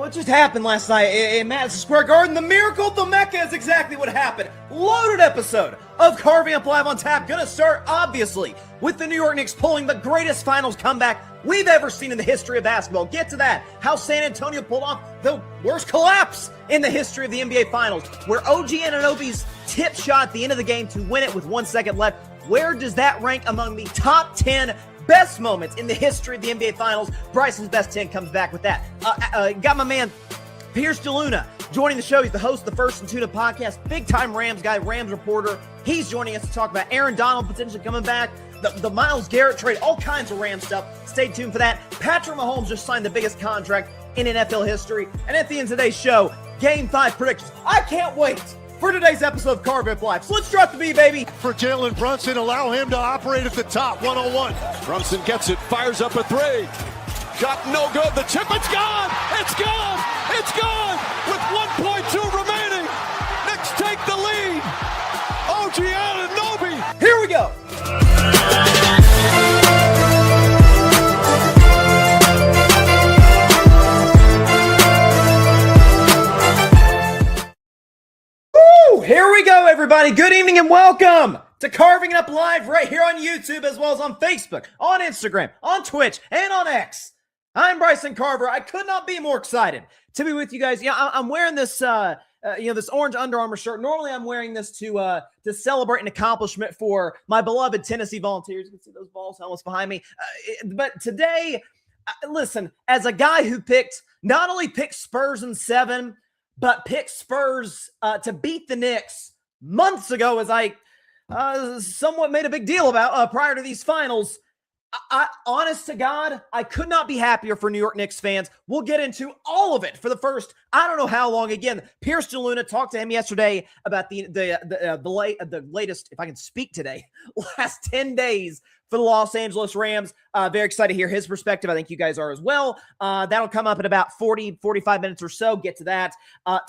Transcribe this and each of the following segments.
What just happened last night in Madison Square Garden? The miracle, the Mecca is exactly what happened. Loaded episode of Carving Up Live on Tap. Gonna start, obviously, with the New York Knicks pulling the greatest finals comeback we've ever seen in the history of basketball. Get to that. How San Antonio pulled off the worst collapse in the history of the NBA Finals, where OG Anunoby's tip shot at the end of the game to win it with 1 second left. Where does that rank among the top 10 best moments in the history of the NBA Finals? Bryson's best 10 comes back with that. Got my man, DeLuna, joining the show. He's the host of the First and Tuna Podcast. Big-time Rams guy, Rams reporter. He's joining us to talk about Aaron Donald potentially coming back, the Myles Garrett trade, all kinds of Ram stuff. Stay tuned for that. Patrick Mahomes just signed the biggest contract in NFL history. And at the end of today's show, Game 5 predictions. I can't wait for today's episode of Carve Up Live. So let's drop the beat, baby. For Jalen Brunson, allow him to operate at the top, 101. Brunson gets it, fires up a three. Shot no good, the chip, it's gone! It's gone! It's gone! With 1.2 remaining, Knicks take the lead. OG Anunoby. Here we go. Here we go, everybody. Good evening and welcome to Carving Up Live right here on YouTube, as well as on Facebook, on Instagram, on Twitch, and on X. I'm Bryson Carver. I could not be more excited to be with you guys. Yeah, I'm wearing this, this orange Under Armour shirt. Normally, I'm wearing this to celebrate an accomplishment for my beloved Tennessee Volunteers. You can see those balls almost behind me. But today, listen, as a guy who not only picked Spurs in 7, but picked Spurs to beat the Knicks months ago, as I somewhat made a big deal about prior to these finals. Honest to God, I could not be happier for New York Knicks fans. We'll get into all of it for the first, I don't know how long. Again, DeLuna, talked to him yesterday about the latest, if I can speak today, last 10 days for the Los Angeles Rams. Very excited to hear his perspective. I think you guys are as well. That'll come up in about 45 minutes or so. Get to that.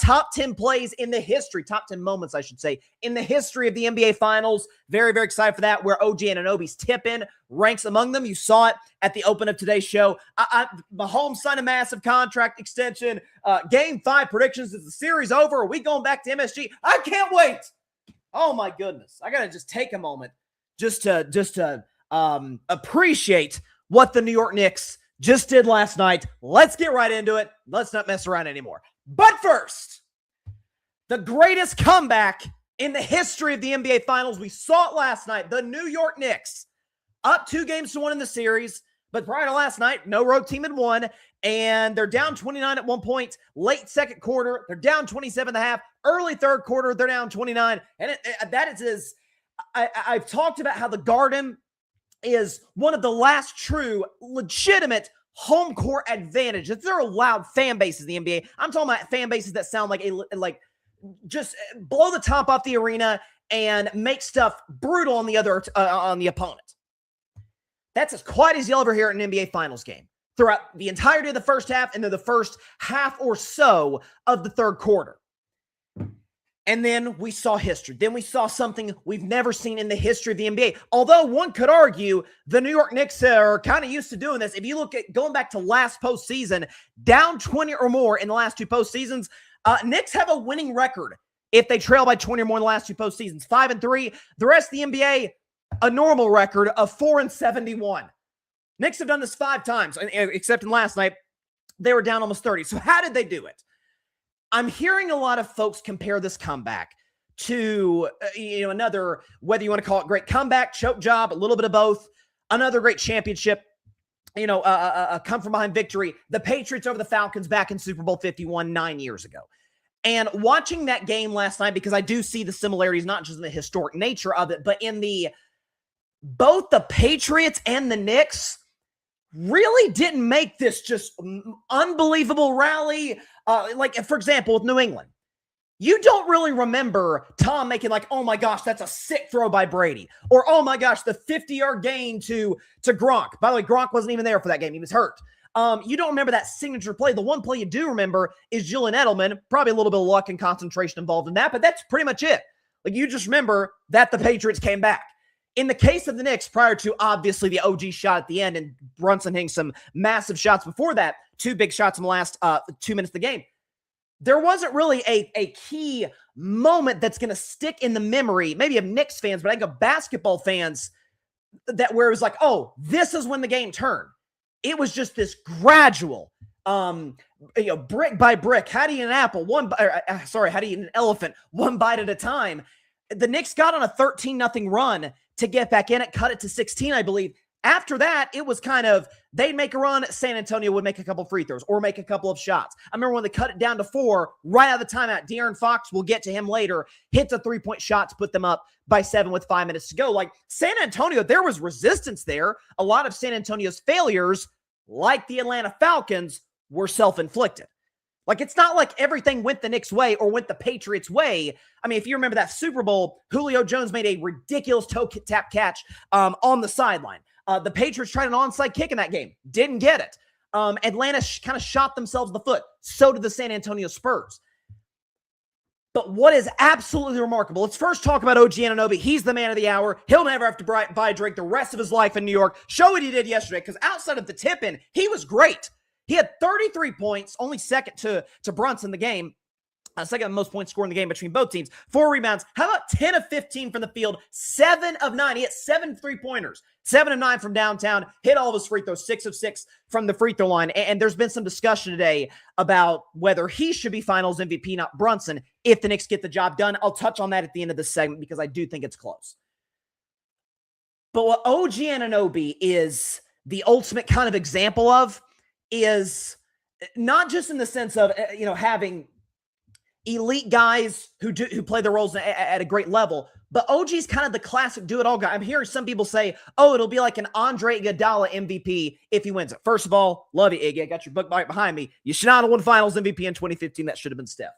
Top 10 plays in the history, top 10 moments, I should say, in the history of the NBA Finals. Very, very excited for that, where OG Anunoby's tip-in ranks among them. You saw it at the open of today's show. Mahomes signed a massive contract extension. Game 5 predictions. Is the series over? Are we going back to MSG? I can't wait. Oh, my goodness. I got to just take a moment just to appreciate what the New York Knicks just did last night. Let's get right into it. Let's not mess around anymore. But first, the greatest comeback in the history of the NBA Finals. We saw it last night. The New York Knicks up 2-1 in the series. But prior to last night, no road team had won. And they're down 29 at one point. Late second quarter, they're down 27.5. Early third quarter, they're down 29. And I've talked about how the Garden is one of the last true legitimate home court advantage. If there are loud fan bases in the NBA, I'm talking about fan bases that sound like just blow the top off the arena and make stuff brutal on the opponent. That's as quiet as you'll ever hear in an NBA Finals game throughout the entirety of the first half and then the first half or so of the third quarter. And then we saw history. Then we saw something we've never seen in the history of the NBA. Although one could argue the New York Knicks are kind of used to doing this. If you look at going back to last postseason, down 20 or more in the last 2 postseasons, Knicks have a winning record if they trail by 20 or more in the last 2 postseasons. 5-3. The rest of the NBA, a normal record of 4-71. Knicks have done this 5 times, except in last night, they were down almost 30. So how did they do it? I'm hearing a lot of folks compare this comeback to, another, whether you want to call it great comeback, choke job, a little bit of both, another great championship, a come from behind victory, the Patriots over the Falcons back in Super Bowl 51 9 years ago. And watching that game last night, because I do see the similarities, not just in the historic nature of it, but in both the Patriots and the Knicks really didn't make this just unbelievable rally. For example, with New England, you don't really remember Tom making oh my gosh, that's a sick throw by Brady. Or, oh my gosh, the 50-yard gain to Gronk. By the way, Gronk wasn't even there for that game. He was hurt. You don't remember that signature play. The one play you do remember is Julian Edelman. Probably a little bit of luck and concentration involved in that, but that's pretty much it. You just remember that the Patriots came back. In the case of the Knicks, prior to obviously the OG shot at the end and Brunson hitting some massive shots before that, 2 big shots in the last 2 minutes of the game, there wasn't really a key moment that's going to stick in the memory, maybe of Knicks fans, but I think of basketball fans, that where it was like, oh, this is when the game turned. It was just this gradual, brick by brick. How do you eat an apple? How do you eat an elephant? One bite at a time. The Knicks got on a 13-0 run to get back in it, cut it to 16, I believe. After that, it was kind of, they'd make a run, San Antonio would make a couple free throws or make a couple of shots. I remember when they cut it down to 4, right out of the timeout, De'Aaron Fox, we'll get to him later, hits a 3-point shot to put them up by 7 with 5 minutes to go. Like, San Antonio, there was resistance there. A lot of San Antonio's failures, like the Atlanta Falcons, were self-inflicted. Like, it's not like everything went the Knicks' way or went the Patriots' way. I mean, if you remember that Super Bowl, Julio Jones made a ridiculous toe tap catch on the sideline. The Patriots tried an onside kick in that game. Didn't get it. Atlanta kind of shot themselves in the foot. So did the San Antonio Spurs. But what is absolutely remarkable, let's first talk about OG Anunoby. He's the man of the hour. He'll never have to buy a drink the rest of his life in New York. Show what he did yesterday, because outside of the tip-in, he was great. He had 33 points, only second to Brunson in the game. Second most points scored in the game between both teams. 4 rebounds. How about 10 of 15 from the field? 7 of 9. He hit 7 3-pointers. 7 of 9 from downtown. Hit all of his free throws. 6 of 6 from the free throw line. And there's been some discussion today about whether he should be Finals MVP, not Brunson, if the Knicks get the job done. I'll touch on that at the end of this segment because I do think it's close. But what OG Anunoby is the ultimate kind of example of is not just in the sense of, having elite guys who play their roles at a great level, but OG's kind of the classic do-it-all guy. I'm hearing some people say, oh, it'll be like an Andre Iguodala MVP if he wins it. First of all, love you, Iggy. I got your book right behind me. You should not have won Finals MVP in 2015. That should have been Steph.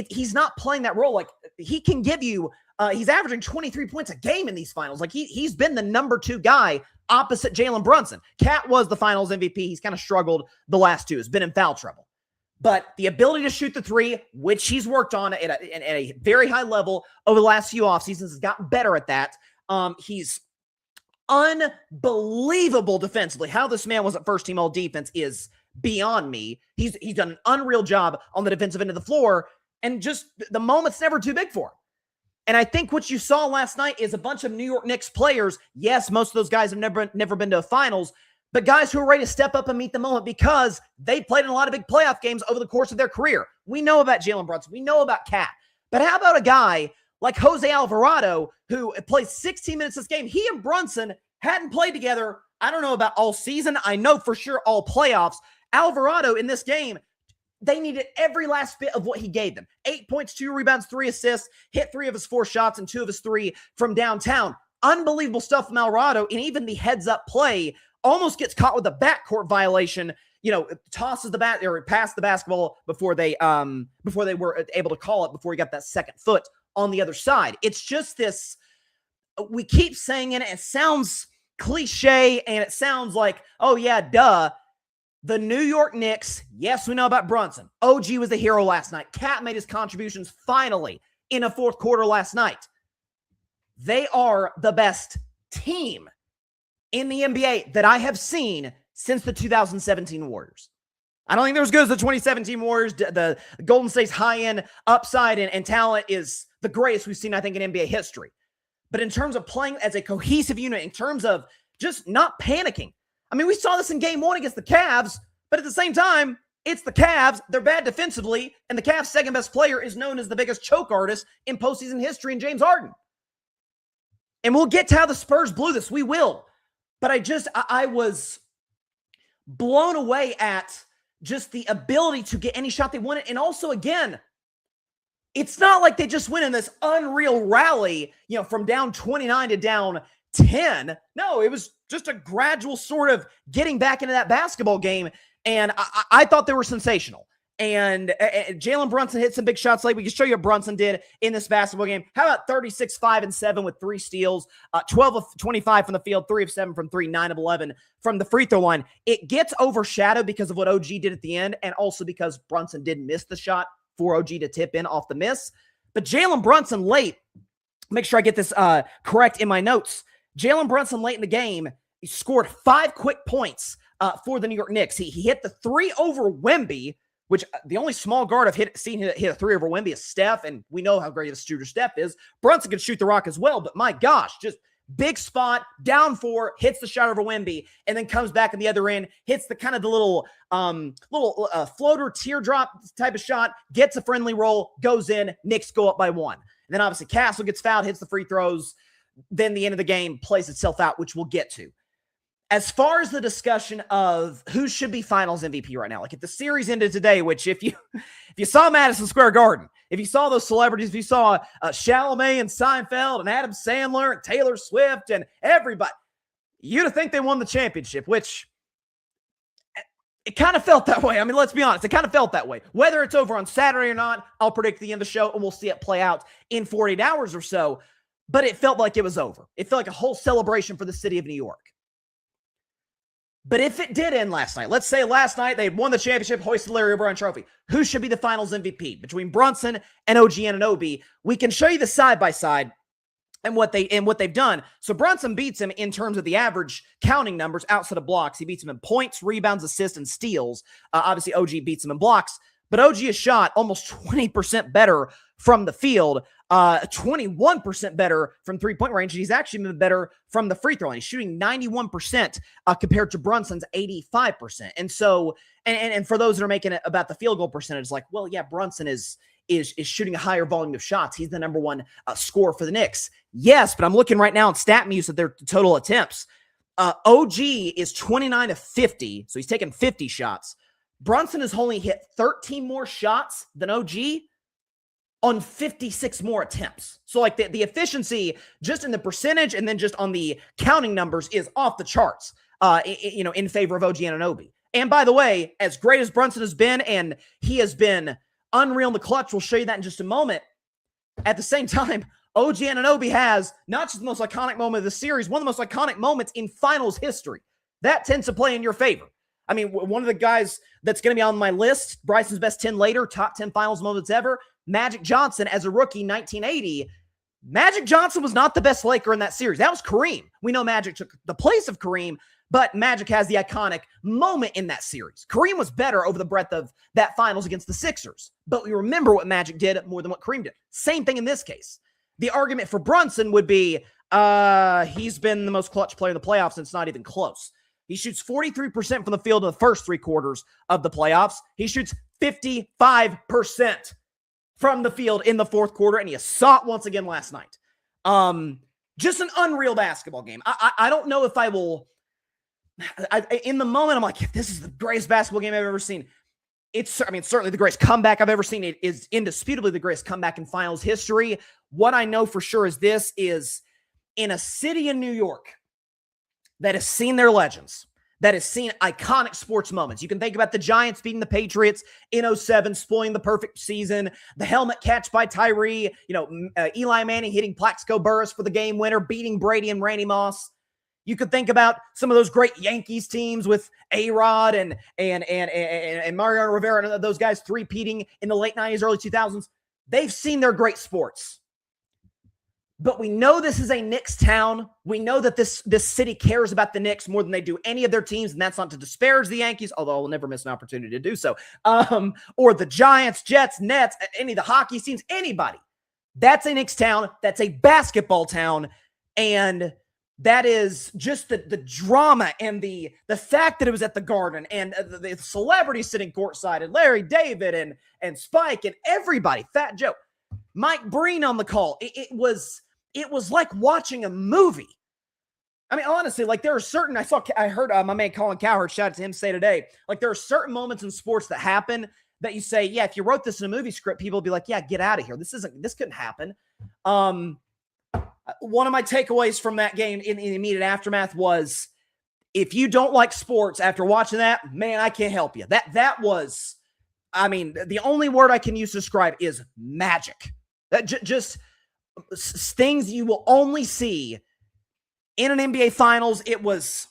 He's not playing that role. Like, he can give you, he's averaging 23 points a game in these finals. Like, he's been the number 2 guy opposite Jalen Brunson. Cat was the Finals MVP. He's kind of struggled the last 2. Has been in foul trouble. But the ability to shoot the 3, which he's worked on at a very high level over the last few off seasons, has gotten better at that. He's unbelievable defensively. How this man wasn't first team all defense is beyond me. He's done an unreal job on the defensive end of the floor, and just the moment's never too big for him. And I think what you saw last night is a bunch of New York Knicks players. Yes, most of those guys have never been to a finals, but guys who are ready to step up and meet the moment because they played in a lot of big playoff games over the course of their career. We know about Jalen Brunson. We know about Cat. But how about a guy like Jose Alvarado, who played 16 minutes this game? He and Brunson hadn't played together, I don't know about all season. I know for sure all playoffs. Alvarado in this game, they needed every last bit of what he gave them. 8 points, 2 rebounds, 3 assists, hit 3 of his 4 shots and 2 of his 3 from downtown. Unbelievable stuff from Alvarado, and even the heads-up play almost gets caught with a backcourt violation, tosses the bat or passed the basketball before they were able to call it, before he got that second foot on the other side. It's just this, we keep saying it, and it sounds cliche, and it sounds like, oh yeah, duh. The New York Knicks, yes, we know about Brunson. OG was the hero last night. Cat made his contributions finally in a fourth quarter last night. They are the best team in the NBA that I have seen since the 2017 Warriors. I don't think they're as good as the 2017 Warriors. The Golden State's high-end upside and talent is the greatest we've seen, I think, in NBA history. But in terms of playing as a cohesive unit, in terms of just not panicking, I mean, we saw this in Game 1 against the Cavs, but at the same time, it's the Cavs. They're bad defensively, and the Cavs' second-best player is known as the biggest choke artist in postseason history in James Harden. And we'll get to how the Spurs blew this. We will. But I was blown away at just the ability to get any shot they wanted. And also, again, it's not like they just went in this unreal rally, from down 29 to down 10. No, it was just a gradual sort of getting back into that basketball game. And I thought they were sensational. And Jalen Brunson hit some big shots late. We can show you what Brunson did in this basketball game. How about 36, 5, and 7 with 3 steals, 12 of 25 from the field, 3 of 7 from 3, 9 of 11 from the free throw line. It gets overshadowed because of what OG did at the end, and also because Brunson did miss the shot for OG to tip in off the miss. But Jalen Brunson late, make sure I get this correct in my notes. Jalen Brunson late in the game, he scored 5 quick points for the New York Knicks. He hit the 3 over Wemby, which the only small guard I've seen hit a 3 over Wemby is Steph, and we know how great of a shooter Steph is. Brunson can shoot the rock as well, but my gosh, just big spot, down 4, hits the shot over Wemby, and then comes back on the other end, hits the kind of the little floater teardrop type of shot, gets a friendly roll, goes in, Knicks go up by 1. And then obviously Castle gets fouled, hits the free throws, then the end of the game plays itself out, which we'll get to. As far as the discussion of who should be finals MVP right now, like if the series ended today, which if you saw Madison Square Garden, if you saw those celebrities, if you saw Chalamet and Seinfeld and Adam Sandler and Taylor Swift and everybody, you'd have think they won the championship, which it kind of felt that way. I mean, let's be honest. It kind of felt that way. Whether it's over on Saturday or not, I'll predict the end of the show and we'll see it play out in 48 hours or so. But it felt like it was over. It felt like a whole celebration for the city of New York. But if it did end last night, let's say last night they won the championship, hoisted Larry O'Brien trophy, who should be the finals MVP between Brunson and OG Anunoby? We can show you the side-by-side and what they've done. So Brunson beats him in terms of the average counting numbers outside of blocks. He beats him in points, rebounds, assists, and steals. Obviously, OG beats him in blocks. But OG has shot almost 20% better from the field, 21% better from three-point range, and he's actually been better from the free throw line. He's shooting 91% compared to Brunson's 85%. And so, and for those that are making it about the field goal percentage, like, well, yeah, Brunson is shooting a higher volume of shots. He's the number one scorer for the Knicks. Yes, but I'm looking right now at StatMuse at their total attempts. OG is 29 of 50, so he's taken 50 shots. Brunson has only hit 13 more shots than OG on 56 more attempts. So like the efficiency just in the percentage and then just on the counting numbers is off the charts, in favor of OG Anunoby. And by the way, as great as Brunson has been, and he has been unreal in the clutch, we'll show you that in just a moment. At the same time, OG Anunoby has not just the most iconic moment of the series, one of the most iconic moments in finals history. That tends to play in your favor. I mean, one of the guys that's going to be on my list, Bryson's best 10 later, top 10 finals moments ever, Magic Johnson as a rookie, 1980. Magic Johnson was not the best Laker in that series. That was Kareem. We know Magic took the place of Kareem, but Magic has the iconic moment in that series. Kareem was better over the breadth of that finals against the Sixers, but we remember what Magic did more than what Kareem did. Same thing in this case. The argument for Brunson would be he's been the most clutch player in the playoffs, and it's not even close. He shoots 43% from the field in the first 3 quarters of the playoffs. He shoots 55% from the field in the fourth quarter, and he saw it once again last night. Just an unreal basketball game. I don't know if I will... in the moment, I'm like, this is the greatest basketball game I've ever seen. Certainly the greatest comeback I've ever seen. It is indisputably the greatest comeback in finals history. What I know for sure is this is in a city in New York that has seen their legends, that has seen iconic sports moments. You can think about the Giants beating the Patriots in 2007, spoiling the perfect season, the helmet catch by Tyree, Eli Manning hitting Plaxico Burress for the game winner, beating Brady and Randy Moss. You could think about some of those great Yankees teams with A-Rod and Mariano Rivera and those guys three-peating in the late 90s, early 2000s. They've seen their great sports. But we know this is a Knicks town. We know that this city cares about the Knicks more than they do any of their teams, and that's not to disparage the Yankees, although I'll never miss an opportunity to do so. Or the Giants, Jets, Nets, any of the hockey teams, anybody. That's a Knicks town. That's a basketball town. And that is just the drama and the fact that it was at the Garden and the celebrities sitting courtside and Larry David and Spike and everybody, Fat Joe, Mike Breen on the call. It was like watching a movie. I mean, honestly, like there are certain, I heard my man Colin Cowherd, shout out to him, say today, like there are certain moments in sports that happen that you say, yeah, if you wrote this in a movie script, people would be like, yeah, get out of here. This couldn't happen. One of my takeaways from that game in the immediate aftermath was, if you don't like sports after watching that, man, I can't help you. That was, I mean, the only word I can use to describe is magic. That just things you will only see in an NBA Finals. It was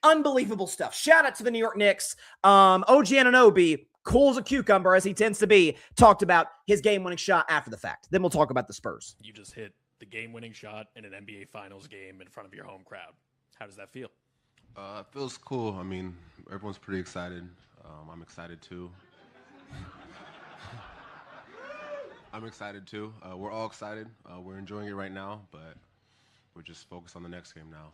unbelievable stuff. Shout out to the New York Knicks. OG Anunoby, cool as a cucumber, as he tends to be, talked about his game-winning shot after the fact. Then we'll talk about the Spurs. You just hit the game-winning shot in an NBA Finals game in front of your home crowd. How does that feel? It feels cool. I mean, everyone's pretty excited. I'm excited too. I'm excited too. We're all excited. We're enjoying it right now, but we're just focused on the next game now.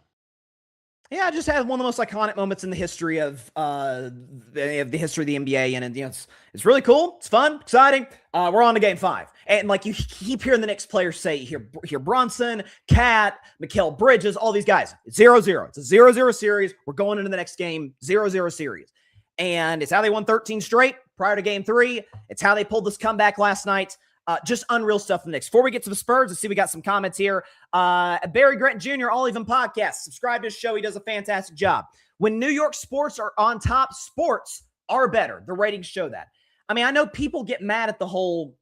Yeah, I just had one of the most iconic moments in the history of the history of the NBA, and it's really cool. It's fun, exciting. We're on to Game 5, and like you keep hearing the Knicks players say, you hear Brunson, Cat, Mikal Bridges, all these guys. It's 0-0. It's a 0-0 series. We're going into the next game, 0-0 series, and it's how they won 13 straight prior to Game 3. It's how they pulled this comeback last night. Just unreal stuff from the Knicks. Before we get to the Spurs, let's see, we got some comments here. Barry Grant Jr., All Even Podcast. Subscribe to his show. He does a fantastic job. When New York sports are on top, sports are better. The ratings show that. I mean, I know people get mad at the whole,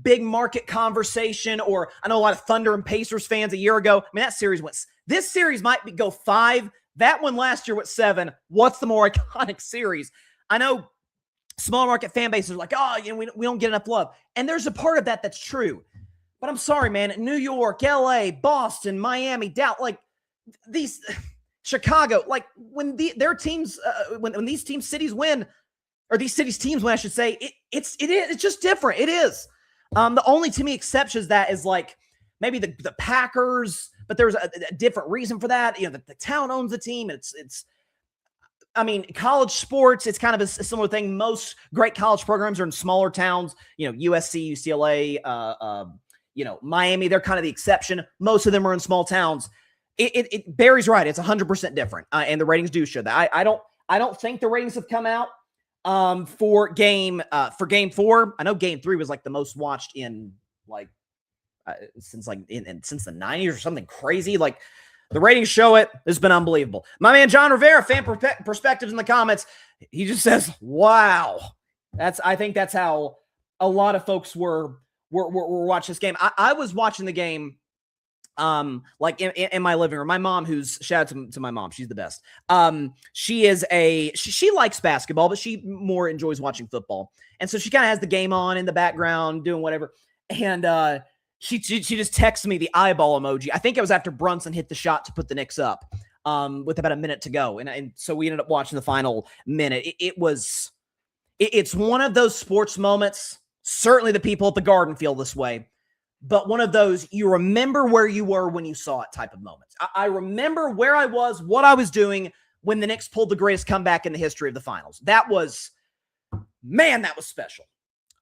big market conversation, or I know a lot of Thunder and Pacers fans a year ago. I mean, this series might go 5. That one last year went 7. What's the more iconic series? I know small market fan bases are like, we don't get enough love. And there's a part of that that's true. But I'm sorry, man. New York, LA, Boston, Miami, Dallas, like these, Chicago, like when their teams, when these cities win, or these cities teams win, I should say, it's just different. It is. The only, to me, exceptions that is like maybe the Packers, but there's a different reason for that. The town owns the team. And I mean, college sports, it's kind of a similar thing. Most great college programs are in smaller towns, USC, UCLA, Miami, they're kind of the exception. Most of them are in small towns. Barry's right. It's 100% different. And the ratings do show that. I don't think the ratings have come out for game 4. I know Game 3 was like the most watched in since the 90s or something crazy. Like, the ratings show it. This has been unbelievable. My man John Rivera, fan perspectives in the comments. He just says, "Wow." I think that's how a lot of folks were watching this game. I was watching the game, like in my living room. My mom, shout out to my mom, she's the best. She likes basketball, but she more enjoys watching football, and so she kind of has the game on in the background, doing whatever, and She just texted me the eyeball emoji. I think it was after Brunson hit the shot to put the Knicks up with about a minute to go. And so we ended up watching the final minute. It's one of those sports moments. Certainly the people at the Garden feel this way. But one of those, you remember where you were when you saw it type of moments. I remember where I was, what I was doing when the Knicks pulled the greatest comeback in the history of the finals. That was special.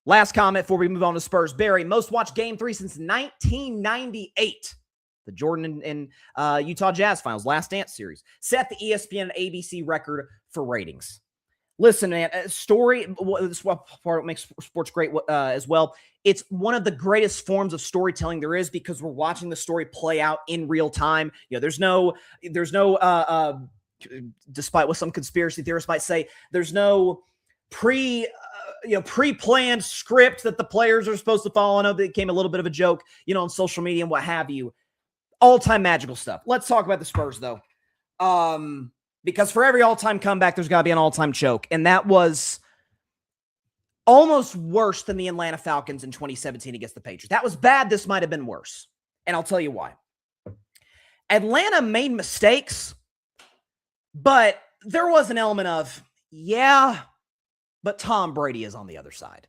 Last comment before we move on to Spurs. Barry, most watched Game 3 since 1998. The Jordan and Utah Jazz finals, Last Dance series. Set the ESPN and ABC record for ratings. Listen, man, story, this is what part makes sports great as well. It's one of the greatest forms of storytelling there is, because we're watching the story play out in real time. There's no despite what some conspiracy theorists might say, there's no pre-planned script that the players are supposed to follow. I know that became a little bit of a joke, on social media and what have you. All-time magical stuff. Let's talk about the Spurs, though. Because for every all-time comeback, there's got to be an all-time choke. And that was almost worse than the Atlanta Falcons in 2017 against the Patriots. That was bad. This might have been worse. And I'll tell you why. Atlanta made mistakes, but there was an element of, but Tom Brady is on the other side.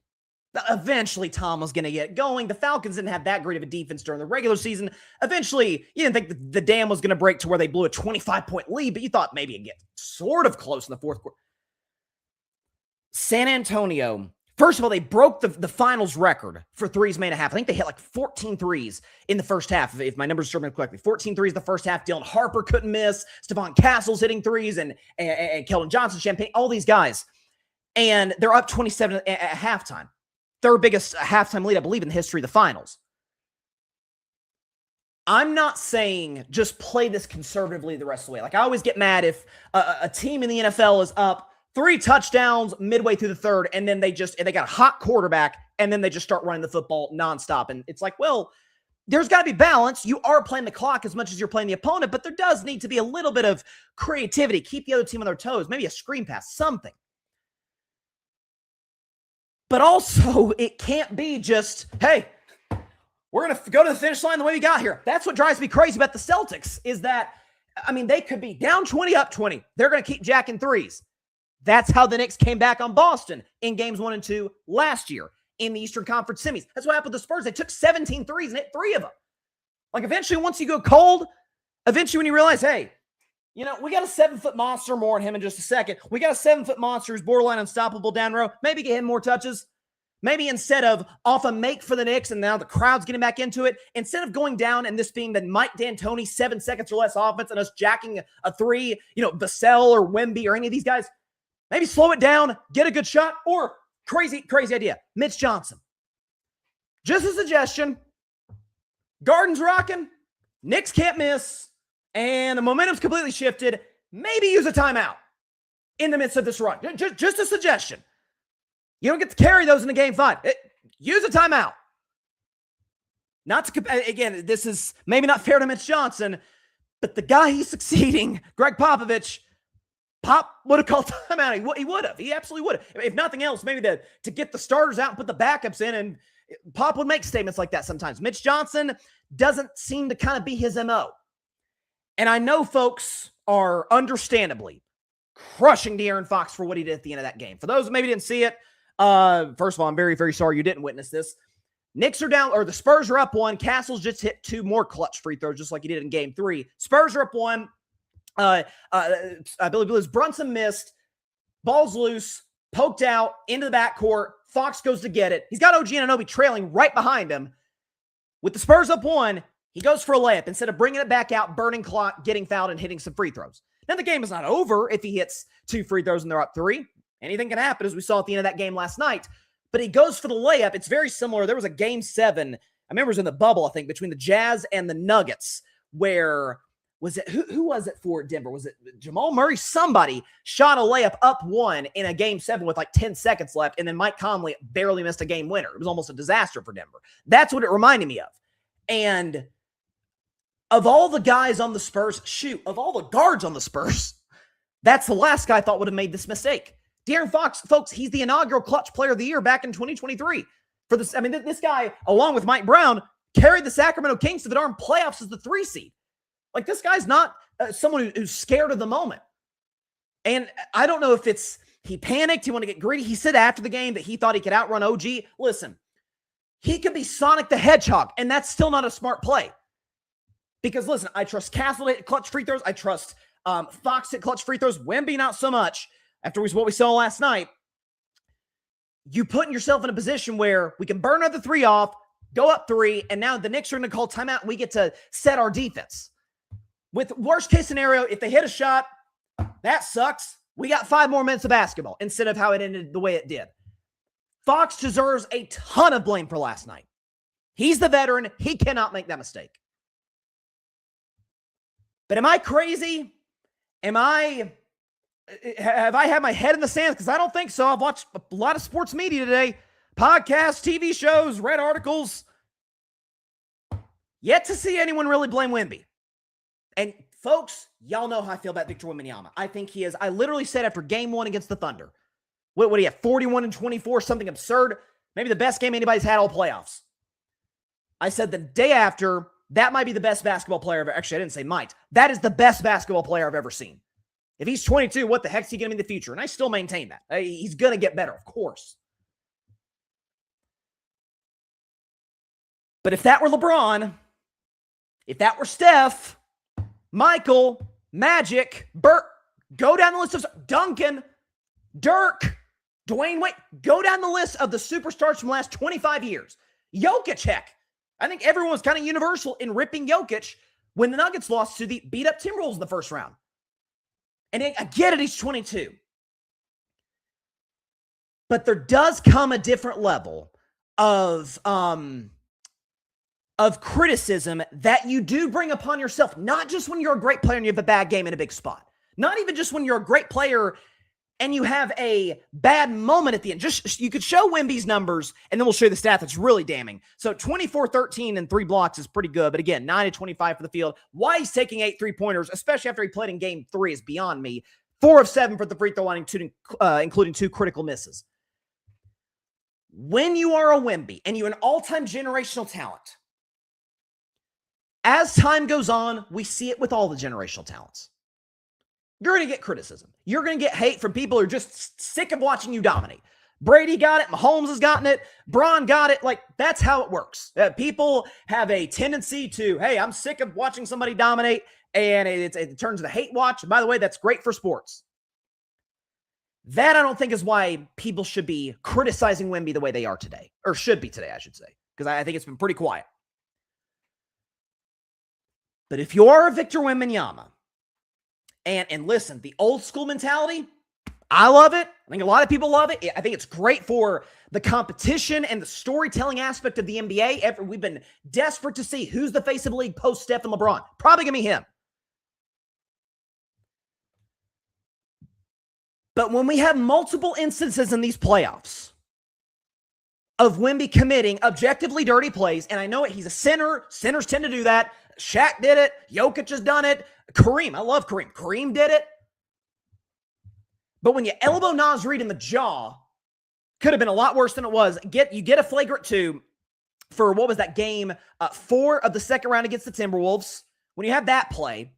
Eventually, Tom was going to get going. The Falcons didn't have that great of a defense during the regular season. Eventually, you didn't think the dam was going to break to where they blew a 25-point lead, but you thought maybe it'd get sort of close in the fourth quarter. San Antonio, first of all, they broke the finals record for threes made a half. I think they hit like 14 threes in the first half, if my numbers serve me correctly. 14 threes the first half. Dylan Harper couldn't miss. Stephon Castle's hitting threes, and Keldon Johnson, Champagne, all these guys. And they're up 27 at halftime. Third biggest halftime lead, I believe, in the history of the finals. I'm not saying just play this conservatively the rest of the way. Like, I always get mad if a team in the NFL is up 3 touchdowns midway through the third, and then they got a hot quarterback, and then they just start running the football nonstop. And it's like, well, there's got to be balance. You are playing the clock as much as you're playing the opponent, but there does need to be a little bit of creativity. Keep the other team on their toes. Maybe a screen pass, something. But also, it can't be just, hey, We're going to go to the finish line the way we got here. That's what drives me crazy about the Celtics is that, I mean, they could be down 20, up 20. They're going to keep jacking threes. That's how the Knicks came back on Boston in games 1 and 2 last year in the Eastern Conference semis. That's what happened with the Spurs. They took 17 threes and hit 3 of them. Like, eventually, once you go cold, eventually when you realize, hey, you know, we got a 7-foot monster, more on him in just a second. We got a 7-foot monster who's borderline unstoppable down row. Maybe get him more touches. Maybe instead of off a make for the Knicks and now the crowd's getting back into it, instead of going down and this being the Mike D'Antoni 7 seconds or less offense and us jacking a 3, you know, Vassell or Wemby or any of these guys, maybe slow it down, get a good shot, or crazy idea, Mitch Johnson. Just a suggestion. Garden's rocking, Knicks can't miss, and the momentum's completely shifted. Maybe use a timeout in the midst of this run. Just a suggestion. You don't get to carry those into game 5. Use a timeout. Not to, again, this is maybe not fair to Mitch Johnson, but the guy he's succeeding, Greg Popovich, Pop would have called timeout. He would have. He absolutely would have. If nothing else, maybe to get the starters out and put the backups in, and Pop would make statements like that sometimes. Mitch Johnson doesn't seem to kind of be his MO. And I know folks are understandably crushing De'Aaron Fox for what he did at the end of that game. For those who maybe didn't see it, first of all, I'm very, very sorry you didn't witness this. Knicks are down, or the Spurs are up 1. Castles just hit 2 more clutch free throws, just like he did in game 3. Spurs are up 1. I believe it was Brunson missed. Ball's loose, poked out into the backcourt. Fox goes to get it. He's got OG Anunoby trailing right behind him. With the Spurs up 1, he goes for a layup instead of bringing it back out, burning clock, getting fouled, and hitting some free throws. Now, the game is not over if he hits 2 free throws and they're up 3. Anything can happen, as we saw at the end of that game last night. But he goes for the layup. It's very similar. There was a game 7. I remember it was in the bubble, I think, between the Jazz and the Nuggets, where was it? Who was it for Denver? Was it Jamal Murray? Somebody shot a layup up 1 in a game 7 with like 10 seconds left, and then Mike Conley barely missed a game winner. It was almost a disaster for Denver. That's what it reminded me of. And of all the guys on the Spurs, of all the guards on the Spurs, that's the last guy I thought would have made this mistake. De'Aaron Fox, folks, he's the inaugural clutch player of the year back in 2023. For this, I mean, this guy, along with Mike Brown, carried the Sacramento Kings to the darn playoffs as the 3 seed. Like, this guy's not someone who's scared of the moment. And I don't know if it's he panicked, he wanted to get greedy. He said after the game that he thought he could outrun OG. Listen, he could be Sonic the Hedgehog, and that's still not a smart play. Because, listen, I trust Castle to hit clutch free throws. I trust Fox to hit clutch free throws. Wemby, not so much. After what we saw last night, you putting yourself in a position where we can burn another 3 off, go up 3, and now the Knicks are going to call timeout, and we get to set our defense. With worst case scenario, if they hit a shot, that sucks. We got 5 more minutes of basketball instead of how it ended the way it did. Fox deserves a ton of blame for last night. He's the veteran. He cannot make that mistake. But am I crazy? Have I had my head in the sand? Because I don't think so. I've watched a lot of sports media today. Podcasts, TV shows, read articles. Yet to see anyone really blame Wemby. And folks, y'all know how I feel about Victor Wembanayama. I think he is. I literally said after game 1 against the Thunder, what do you have, 41 and 24, something absurd? Maybe the best game anybody's had all playoffs. I said the day after, that might be the best basketball player I've ever. Actually, I didn't say might. That is the best basketball player I've ever seen. If he's 22, what the heck's he going to be in the future? And I still maintain that. He's going to get better, of course. But if that were LeBron, if that were Steph, Michael, Magic, Burt, go down the list of Duncan, Dirk, Dwayne Wade, go down the list of the superstars from the last 25 years. Jokic, heck. I think everyone was kind of universal in ripping Jokic when the Nuggets lost to the beat-up Timberwolves in the first round. And I get it, he's 22. But there does come a different level of criticism that you do bring upon yourself, not just when you're a great player and you have a bad game in a big spot. Not even just when you're a great player and you have a bad moment at the end. Just you could show Wemby's numbers, and then we'll show you the stat that's really damning. So 24, 13, and 3 blocks is pretty good. But again, 9 to 25 for the field. Why he's taking 8 3-pointers, especially after he played in game 3, is beyond me. 4 of 7 for the free throw line, including 2 critical misses. When you are a Wemby and you're an all-time generational talent, As time goes on, we see it with all the generational talents. You're going to get criticism. You're going to get hate from people who are just sick of watching you dominate. Brady got it. Mahomes has gotten it. Braun got it. Like, that's how it works. People have a tendency to, hey, I'm sick of watching somebody dominate, and it turns into hate watch. And by the way, that's great for sports. That I don't think is why people should be criticizing Wemby the way they are today, or should be today, I should say, because I think it's been pretty quiet. But if you're a Victor Wembanayama, and listen, the old school mentality, I love it. I think a lot of people love it. I think it's great for the competition and the storytelling aspect of the NBA. We've been desperate to see who's the face of the league post Steph and LeBron. Probably going to be him. But when we have multiple instances in these playoffs of Wemby committing objectively dirty plays, and I know it, he's a sinner. Sinners tend to do that. Shaq did it. Jokic has done it. Kareem, I love Kareem. Kareem did it. But when you elbow Naz Reid in the jaw, could have been a lot worse than it was. You get a flagrant 2 for, what was that, game 4 of the second round against the Timberwolves. When you have that play,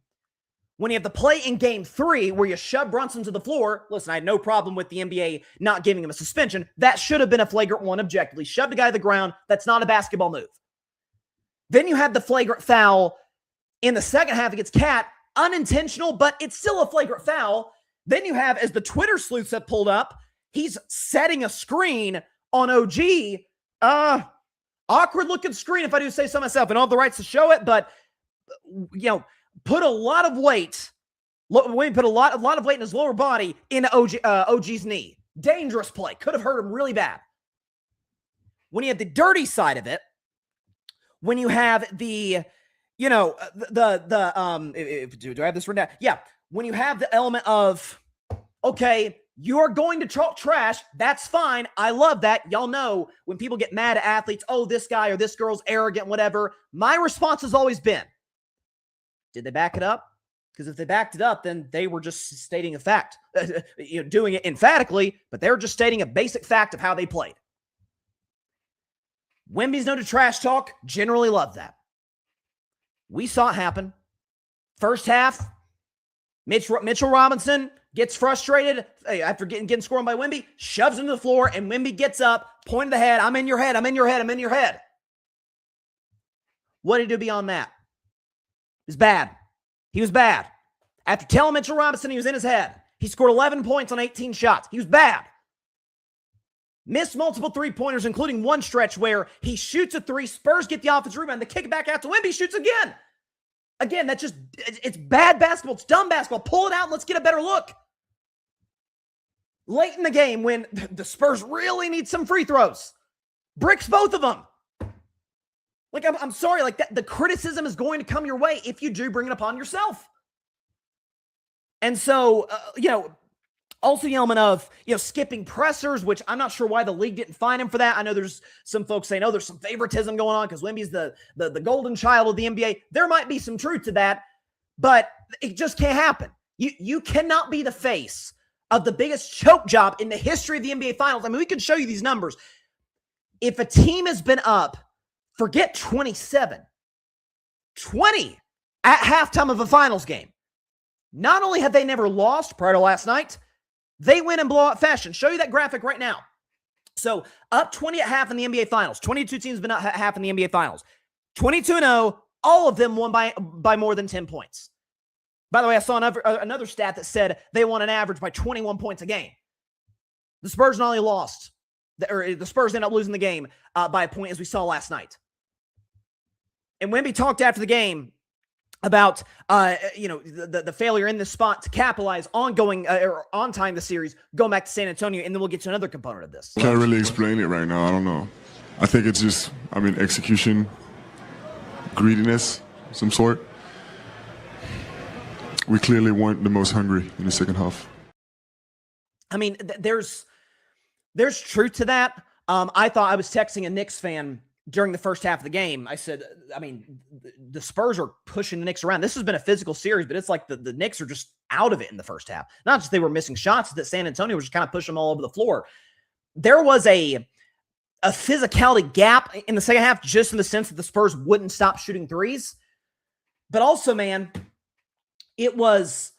when you have the play in game 3 where you shove Brunson to the floor, listen, I had no problem with the NBA not giving him a suspension. That should have been a flagrant 1 objectively. Shoved a guy to the ground. That's not a basketball move. Then you had the flagrant foul in the second half against Cat. Unintentional, but it's still a flagrant foul. Then you have, as the Twitter sleuths have pulled up, he's setting a screen on OG. Awkward looking screen, if I do say so myself. I don't have the rights to show it, but, put a lot of weight. Wemby put a lot of weight in his lower body into OG's knee. Dangerous play. Could have hurt him really bad. When you have the dirty side of it, when you have the, do I have this written down? Yeah. When you have the element of, okay, you're going to talk trash. That's fine. I love that. Y'all know when people get mad at athletes, oh, this guy or this girl's arrogant, whatever. My response has always been, did they back it up? Because if they backed it up, then they were just stating a fact, doing it emphatically, but they were just stating a basic fact of how they played. Wemby's known to trash talk. Generally love that. We saw it happen. First half, Mitchell Robinson gets frustrated after getting scored by Wemby, shoves him to the floor, and Wemby gets up, pointing the head, I'm in your head, I'm in your head, I'm in your head. What did he do beyond that? It was bad. He was bad. After telling Mitchell Robinson he was in his head, he scored 11 points on 18 shots. He was bad. Missed multiple three-pointers, including one stretch where he shoots a 3, Spurs get the offensive rebound, they kick it back out to Wemby, shoots again. Again, that's just, it's bad basketball. It's dumb basketball. Pull it out and let's get a better look. Late in the game when the Spurs really need some free throws. Bricks both of them. Like, I'm sorry, like that, the criticism is going to come your way if you do bring it upon yourself. And so, also the element of, skipping pressers, which I'm not sure why the league didn't fine him for that. I know there's some folks saying, oh, there's some favoritism going on because Wemby's the golden child of the NBA. There might be some truth to that, but it just can't happen. You cannot be the face of the biggest choke job in the history of the NBA Finals. I mean, we can show you these numbers. If a team has been up, forget 27, 20 at halftime of a finals game, not only have they never lost prior to last night, they win in blowout fashion. Show you that graphic right now. So up 20 at half in the NBA Finals. 22 teams been up at half in the NBA Finals. 22-0, all of them won by more than 10 points. By the way, I saw another stat that said they won an average by 21 points a game. The Spurs not only lost, the Spurs ended up losing the game by a point, as we saw last night. And Wemby talked after the game about the failure in this spot to capitalize on going or on time the series, going back to San Antonio, and then we'll get to another component of this. Can't really explain it right now. I don't know. I think it's just, execution, greediness, some sort. We clearly weren't the most hungry in the second half. There's truth to that. I thought I was texting a Knicks fan during the first half of the game. I said, the Spurs are pushing the Knicks around. This has been a physical series, but it's like the Knicks are just out of it in the first half. Not just they were missing shots, that San Antonio was just kind of pushing them all over the floor. There was a physicality gap in the second half, just in the sense that the Spurs wouldn't stop shooting threes. But also, man, it was,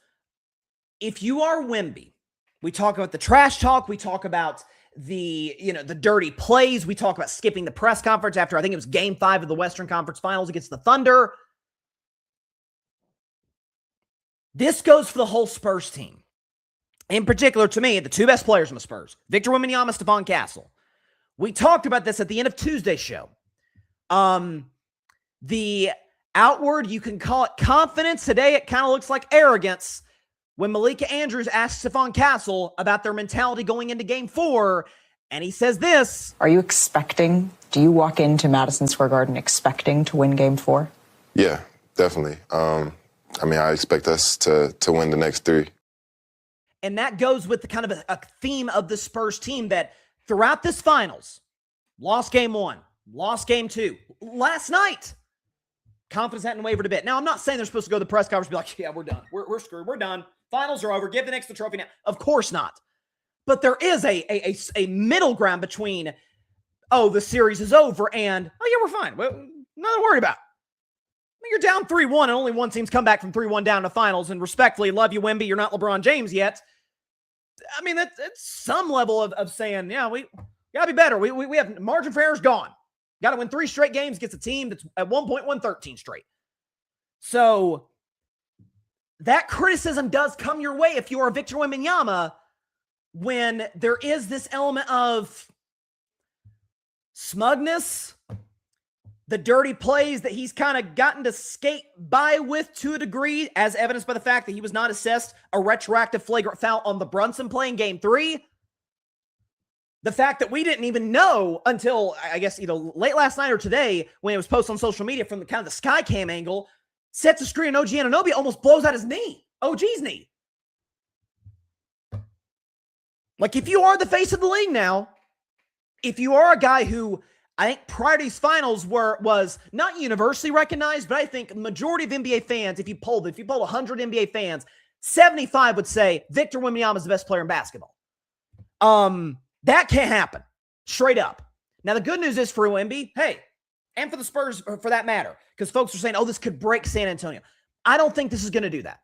if you are Wemby, we talk about the trash talk, we talk about the dirty plays, we talk about skipping the press conference after, I think it was game 5 of the Western Conference Finals against the Thunder. This goes for the whole Spurs team. In particular, to me, the two best players in the Spurs, Victor Wembanayama, Stephon Castle. We talked about this at the end of Tuesday's show. The outward, you can call it confidence. Today, it kind of looks like arrogance when Malika Andrews asked Stephon Castle about their mentality going into Game 4, and he says this. Do you walk into Madison Square Garden expecting to win Game 4? Yeah, definitely. I expect us to win the next 3. And that goes with the kind of a theme of the Spurs team that throughout this finals, lost Game 1, lost Game 2. Last night, confidence hadn't wavered a bit. Now, I'm not saying they're supposed to go to the press conference and be like, yeah, we're done. We're screwed. We're done. Finals are over. Give the Knicks the trophy now. Of course not. But there is a middle ground between, oh, the series is over, and, oh, yeah, we're fine. Nothing to worry about. I mean, you're down 3-1, and only one team's come back from 3-1 down to finals, and respectfully, love you, Wemby, you're not LeBron James yet. I mean, that's some level of saying, yeah, we got to be better. We have margin for error's gone. Got to win 3 straight games against a team that's at one point won 13 straight. So that criticism does come your way if you are Victor Wembanyama when there is this element of smugness, the dirty plays that he's kind of gotten to skate by with to a degree, as evidenced by the fact that he was not assessed a retroactive flagrant foul on the Brunson play in Game 3. The fact that we didn't even know until, I guess, either late last night or today when it was posted on social media from the kind of the sky cam angle, sets a screen and OG Anunoby almost blows out his knee, OG's knee. Like, if you are the face of the league now, if you are a guy who I think prior to these finals was not universally recognized, but I think majority of NBA fans, if you polled 100 NBA fans, 75 would say Victor Wembanyama is the best player in basketball. That can't happen. Straight up. Now, the good news is for Wemby, hey, and for the Spurs for that matter, because folks are saying, oh, this could break San Antonio. I don't think this is going to do that.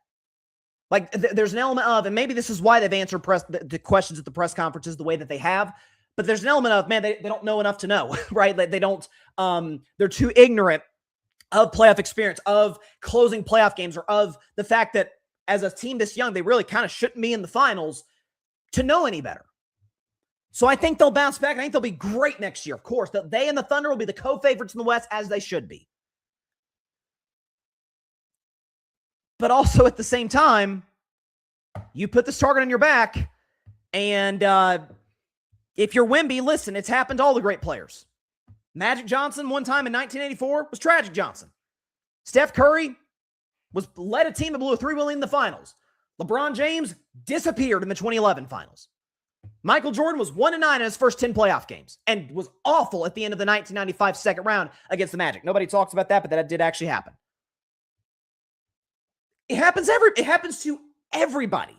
Like, there's an element of, and maybe this is why they've answered the questions at the press conferences the way that they have, but there's an element of, man, they don't know enough to know, right? They don't, they're too ignorant of playoff experience, of closing playoff games, or of the fact that as a team this young, they really kind of shouldn't be in the finals to know any better. So I think they'll bounce back. I think they'll be great next year. Of course, they and the Thunder will be the co-favorites in the West, as they should be. But also at the same time, you put this target on your back, and if you're Wemby, listen, it's happened to all the great players. Magic Johnson, one time in 1984, was Tragic Johnson. Steph Curry led a team that blew a 3-1 lead in the finals. LeBron James disappeared in the 2011 finals. Michael Jordan was 1-9 in his first 10 playoff games and was awful at the end of the 1995 second round against the Magic. Nobody talks about that, but that did actually happen. It happens to everybody.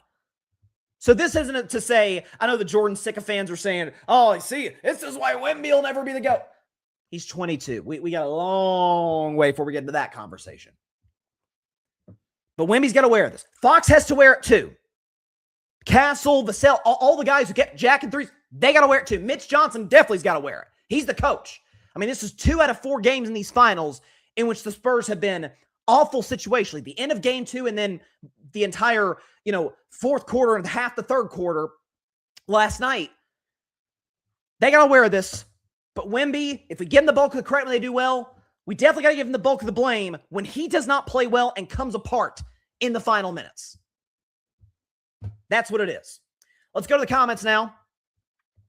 So this isn't to say, I know the Jordan sycophants are saying, oh, see, this is why Wemby will never be the GOAT. He's 22. We got a long way before we get into that conversation. But Wemby's got to wear this. Fox has to wear it too. Castle, Vassell, all the guys who kept jacking threes, they got to wear it too. Mitch Johnson definitely's got to wear it. He's the coach. I mean, this is 2 out of 4 games in these finals in which the Spurs have been awful situationally. The end of Game 2 and then the entire, fourth quarter and half the third quarter last night. They got to wear this. But Wemby, if we give him the bulk of the credit when they do well, we definitely got to give him the bulk of the blame when he does not play well and comes apart in the final minutes. That's what it is. Let's go to the comments now.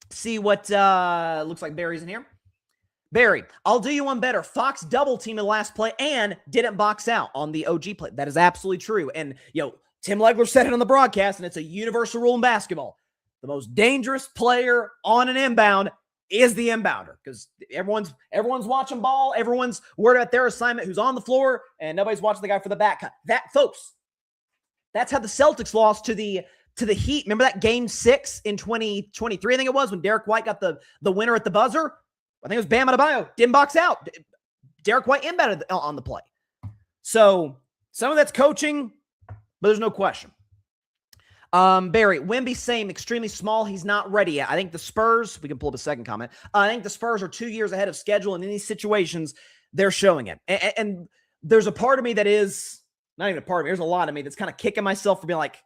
See what looks like Barry's in here. Barry, I'll do you one better. Fox double team in the last play and didn't box out on the OG play. That is absolutely true. And, Tim Legler said it on the broadcast, and it's a universal rule in basketball. The most dangerous player on an inbound is the inbounder, because everyone's watching ball. Everyone's worried about their assignment, who's on the floor, and nobody's watching the guy for the back cut. That, folks, that's how the Celtics lost to the Heat. Remember that Game 6 in 2023, I think it was, when Derek White got the winner at the buzzer? I think it was Bam Adebayo. Didn't box out. Derek White inbounded on the play. So Some of that's coaching, but there's no question. Barry, Wemby same, extremely small. He's not ready yet. I think the Spurs, we can pull up a second comment. I think the Spurs are 2 years ahead of schedule, and in these situations, they're showing it. And there's a part of me that is, not even a part of me, there's a lot of me that's kind of kicking myself for being like,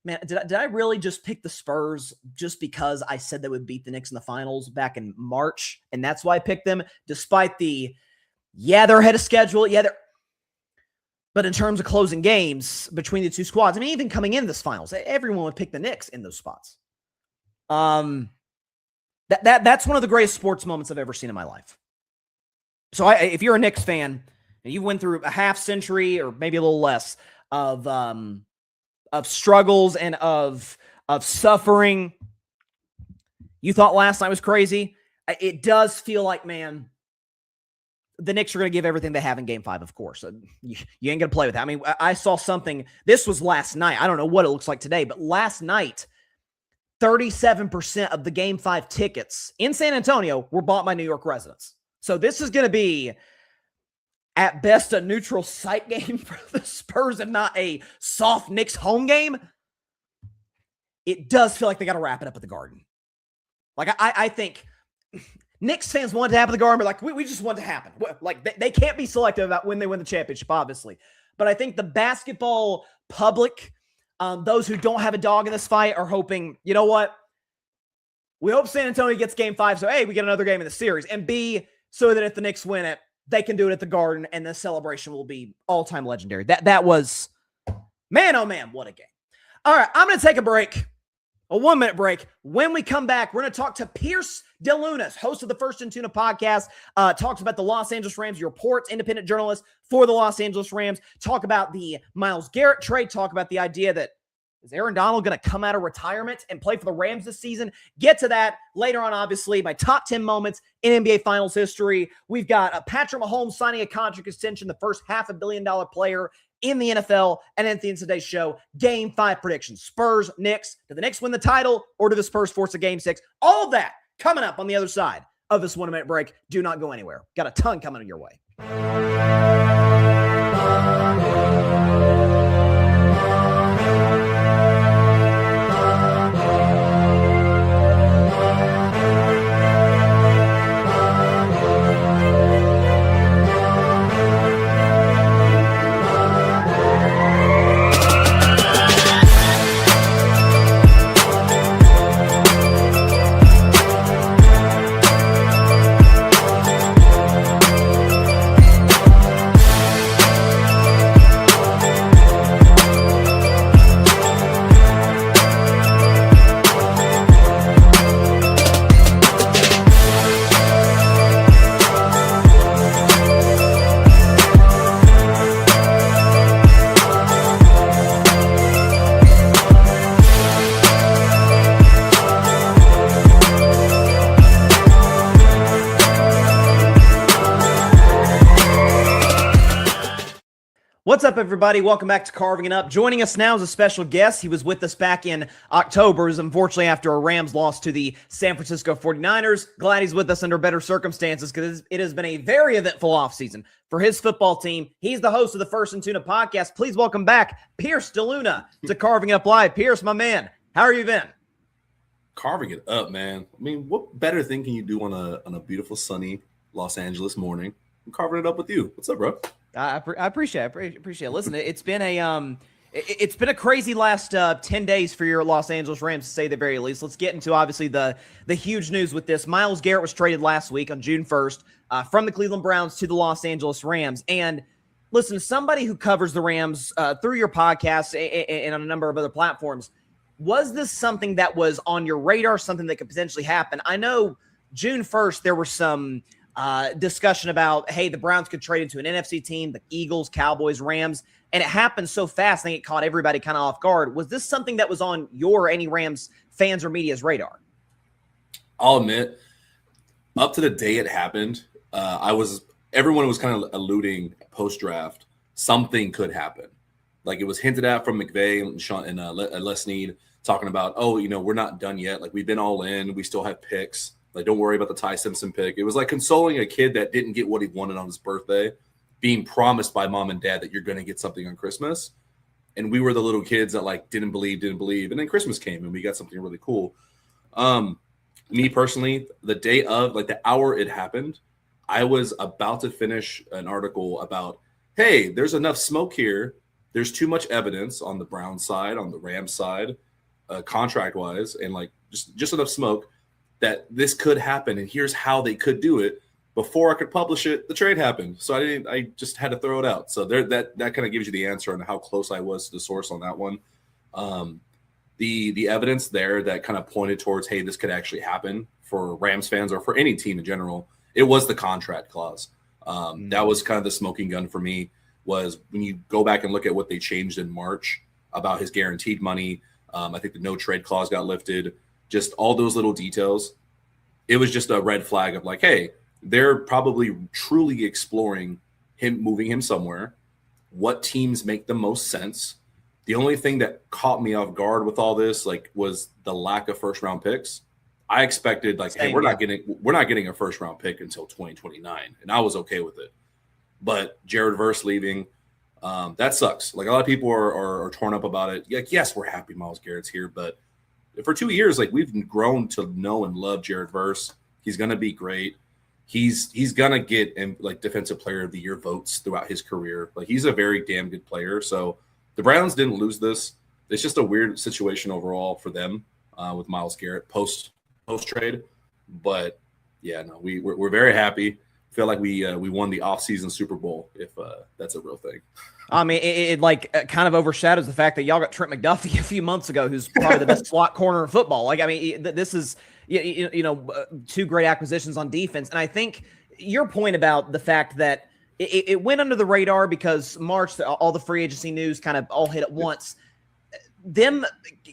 man, did I really just pick the Spurs just because I said they would beat the Knicks in the finals back in March? And that's why I picked them, despite they're ahead of schedule. But in terms of closing games between the two squads, I mean, even coming into this finals, everyone would pick the Knicks in those spots. That's one of the greatest sports moments I've ever seen in my life. So if you're a Knicks fan and you went through a half century or maybe a little less of struggles and of suffering, you thought last night was crazy. It does feel like, man, the Knicks are going to give everything they have in Game 5, of course. You ain't going to play with that. I mean, I saw something. This was last night. I don't know what it looks like today, but last night, 37% of the Game 5 tickets in San Antonio were bought by New York residents. So this is going to be, at best, a neutral site game for the Spurs and not a soft Knicks home game. It does feel like they got to wrap it up at the Garden. Like, I think Knicks fans want it to happen at the Garden, but like, we just want it to happen. Like, they can't be selective about when they win the championship, obviously. But I think the basketball public, those who don't have a dog in this fight, are hoping, you know what? We hope San Antonio gets Game 5, so A, we get another game in the series, and B, so that if the Knicks win it, they can do it at the Garden, and the celebration will be all-time legendary. That was, man, oh man, what a game. All right, I'm going to take a break. A 1-minute break. When we come back, we're going to talk to Pierce DeLuna, host of the First and Tuna podcast, talks about the Los Angeles Rams, he reports, independent journalist for the Los Angeles Rams, talk about the Myles Garrett trade, talk about the idea that, is Aaron Donald going to come out of retirement and play for the Rams this season? Get to that later on, obviously. My top 10 moments in NBA Finals history. We've got Patrick Mahomes signing a contract extension, the first $500 million player in the NFL. And at the end of today's show, Game 5 predictions. Spurs, Knicks. Do the Knicks win the title, or do the Spurs force a Game 6? All of that coming up on the other side of this 1-minute break. Do not go anywhere. Got a ton coming your way. What's up, everybody? Welcome back to Carving It Up. Joining us now is a special guest. He was with us back in October, unfortunately after a Rams loss to the San Francisco 49ers. Glad he's with us under better circumstances because it has been a very eventful offseason for his football team. He's the host of the First and Tuna podcast. Please welcome back Pierce DeLuna to Carving It Up Live. Pierce, my man, how are you been? Carving it up, man. I mean, what better thing can you do on a beautiful, sunny Los Angeles morning than carving it up with you? What's up, bro? I appreciate it. Listen, it's been a crazy last 10 days for your Los Angeles Rams, to say the very least. Let's get into obviously the huge news with this. Myles Garrett was traded last week on June 1st from the Cleveland Browns to the Los Angeles Rams. And listen, somebody who covers the Rams through your podcast and on a number of other platforms, was this something that was on your radar, something that could potentially happen? I know June 1st there were some discussion about, hey, the Browns could trade into an NFC team, the Eagles, Cowboys, Rams, and it happened so fast, I think it caught everybody kind of off guard. Was this something that was on your or any Rams fans or media's radar? I'll admit, up to the day it happened, everyone was kind of alluding post-draft, something could happen. Like, it was hinted at from McVay and Sean and Les Snead talking about, we're not done yet. Like, we've been all in. We still have picks. Like, don't worry about the Ty Simpson pick. It was like consoling a kid that didn't get what he wanted on his birthday, being promised by mom and dad that you're going to get something on Christmas. And we were the little kids that like didn't believe. And then Christmas came and we got something really cool. Me personally, the day of, like the hour it happened, I was about to finish an article about, hey, there's enough smoke here. There's too much evidence on the Browns side, on the Rams side, contract wise, and like just enough smoke that this could happen. And here's how they could do it. Before I could publish it, the trade happened. So I just had to throw it out. So that kind of gives you the answer on how close I was to the source on that one. The evidence there that kind of pointed towards, hey, this could actually happen for Rams fans or for any team in general, it was the contract clause. That was kind of the smoking gun for me, was when you go back and look at what they changed in March about his guaranteed money. I think the no trade clause got lifted, just all those little details. It was just a red flag of like, hey, they're probably truly exploring moving him somewhere. What teams make the most sense? The only thing that caught me off guard with all this, like, was the lack of first round picks. I expected, like, hey, we're not getting a first round pick until 2029, and I was okay with it. But Jared Verse leaving, that sucks. Like, a lot of people are torn up about it. Like, yes, we're happy Myles Garrett's here, but for 2 years, like, we've grown to know and love Jared Verse. He's gonna be great. He's gonna get like defensive player of the year votes throughout his career. Like, he's a very damn good player. So the Browns didn't lose this. It's just a weird situation overall for them with Myles Garrett post trade. But yeah, no, we're very happy. Feel like we won the offseason Super Bowl, if that's a real thing. I mean, it kind of overshadows the fact that y'all got Trent McDuffie a few months ago, who's probably the best slot corner in football. Like, I mean, this is two great acquisitions on defense, and I think your point about the fact that it went under the radar because March, all the free agency news kind of all hit at once. Them,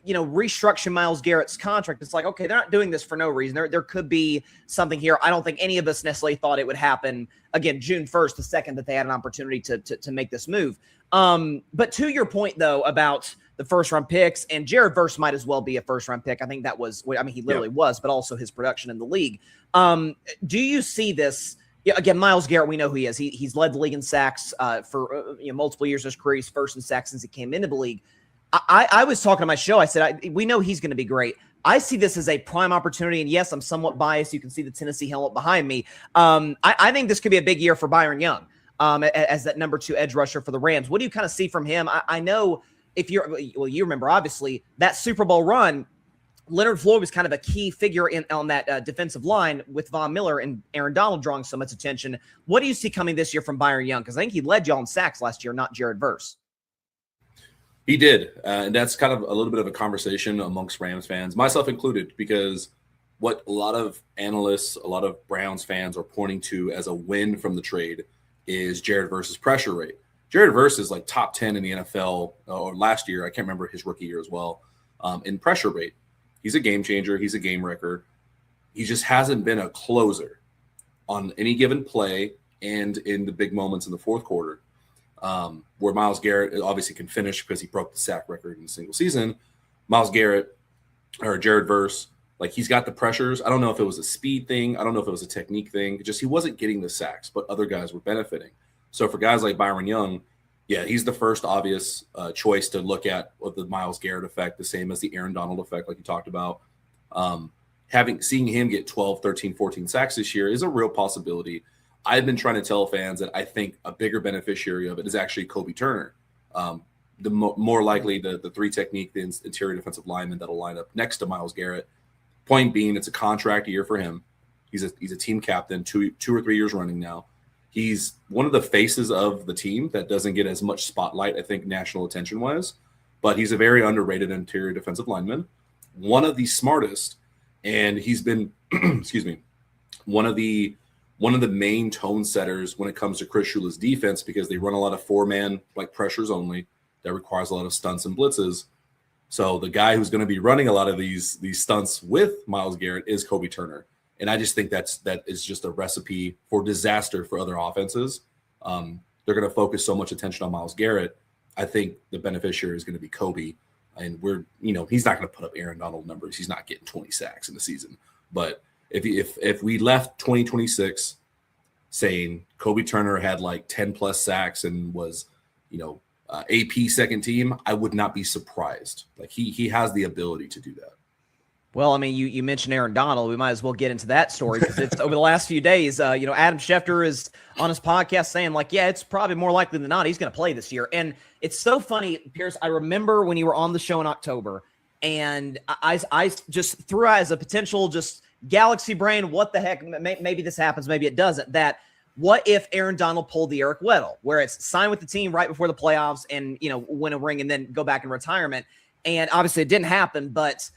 restructuring Myles Garrett's contract, it's like, okay, they're not doing this for no reason. There could be something here. I don't think any of us necessarily thought it would happen, again, June 1st, the second that they had an opportunity to make this move. But to your point, though, about the first-round picks, and Jared Verse might as well be a first-round pick. I think that was, he literally was, but also his production in the league. Do you see this? Yeah, again, Myles Garrett, we know who he is. He's led the league in sacks for multiple years of his career. He's first in sacks since he came into the league. I was talking to my show. I said, we know he's going to be great. I see this as a prime opportunity. And yes, I'm somewhat biased. You can see the Tennessee helmet behind me. I think this could be a big year for Byron Young as that number 2 edge rusher for the Rams. What do you kind of see from him? I know you remember, obviously, that Super Bowl run, Leonard Floyd was kind of a key figure on that defensive line with Von Miller and Aaron Donald drawing so much attention. What do you see coming this year from Byron Young? Because I think he led y'all in sacks last year, not Jared Verse. He did, and that's kind of a little bit of a conversation amongst Rams fans, myself included, because what a lot of analysts, a lot of Browns fans are pointing to as a win from the trade is Jared Verse's pressure rate. Jared Verse is like top 10 in the NFL, or last year, I can't remember his rookie year as well, in pressure rate. He's a game changer. He's a game wrecker. He just hasn't been a closer on any given play and in the big moments in the fourth quarter. Where Myles Garrett obviously can finish because he broke the sack record in a single season. Myles Garrett or Jared Verse, like, he's got the pressures. I don't know if it was a speed thing. I don't know if it was a technique thing. Just he wasn't getting the sacks, but other guys were benefiting. So for guys like Byron Young, yeah, he's the first obvious choice to look at with the Myles Garrett effect, the same as the Aaron Donald effect, like you talked about. Seeing him get 12, 13, 14 sacks this year is a real possibility. I've been trying to tell fans that I think a bigger beneficiary of it is actually Kobe Turner. More likely the 3 technique, the interior defensive lineman that'll line up next to Myles Garrett. Point being, it's a contract year for him. He's a team captain, 2 or 3 years running now. He's one of the faces of the team that doesn't get as much spotlight, I think, national attention-wise. But he's a very underrated interior defensive lineman, one of the smartest, and he's been, one of the main tone setters when it comes to Chris Shula's defense, because they run a lot of 4-man, like, pressures only that requires a lot of stunts and blitzes. So the guy who's going to be running a lot of these stunts with Myles Garrett is Kobe Turner. And I just think that is just a recipe for disaster for other offenses. They're going to focus so much attention on Myles Garrett. I think the beneficiary is going to be Kobe. And he's not going to put up Aaron Donald numbers. He's not getting 20 sacks in the season. But if we left 2026 saying Kobe Turner had like 10 plus sacks and was, AP second team, I would not be surprised. Like he has the ability to do that. Well, I mean, you mentioned Aaron Donald. We might as well get into that story because it's over the last few days. Adam Schefter is on his podcast saying like, yeah, it's probably more likely than not he's going to play this year. And it's so funny, Pierce. I remember when you were on the show in October, and I just threw out as a potential just galaxy brain, what the heck? Maybe this happens, maybe it doesn't. That what if Aaron Donald pulled the Eric Weddle, where it's sign with the team right before the playoffs and win a ring and then go back in retirement? And obviously it didn't happen, but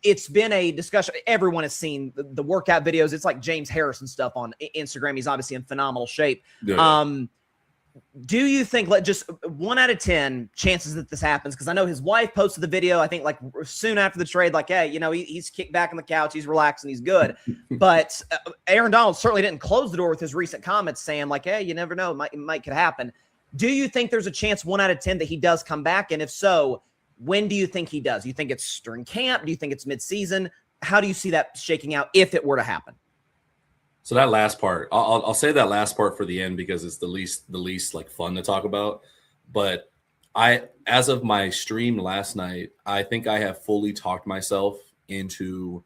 it's been a discussion. Everyone has seen the workout videos. It's like James Harrison stuff on Instagram. He's obviously in phenomenal shape. Yeah. Do you think just 1 out of 10 chances that this happens? Because I know his wife posted the video, I think like soon after the trade, like, hey, he's kicked back on the couch. He's relaxing. He's good. But Aaron Donald certainly didn't close the door with his recent comments saying like, hey, you never know. It might could happen. Do you think there's a chance 1 out of 10 that he does come back? And if so, when do you think he does? Do you think it's during camp? Do you think it's midseason? How do you see that shaking out if it were to happen? So that last part, I'll say that last part for the end because it's the least like fun to talk about. But as of my stream last night, I think I have fully talked myself into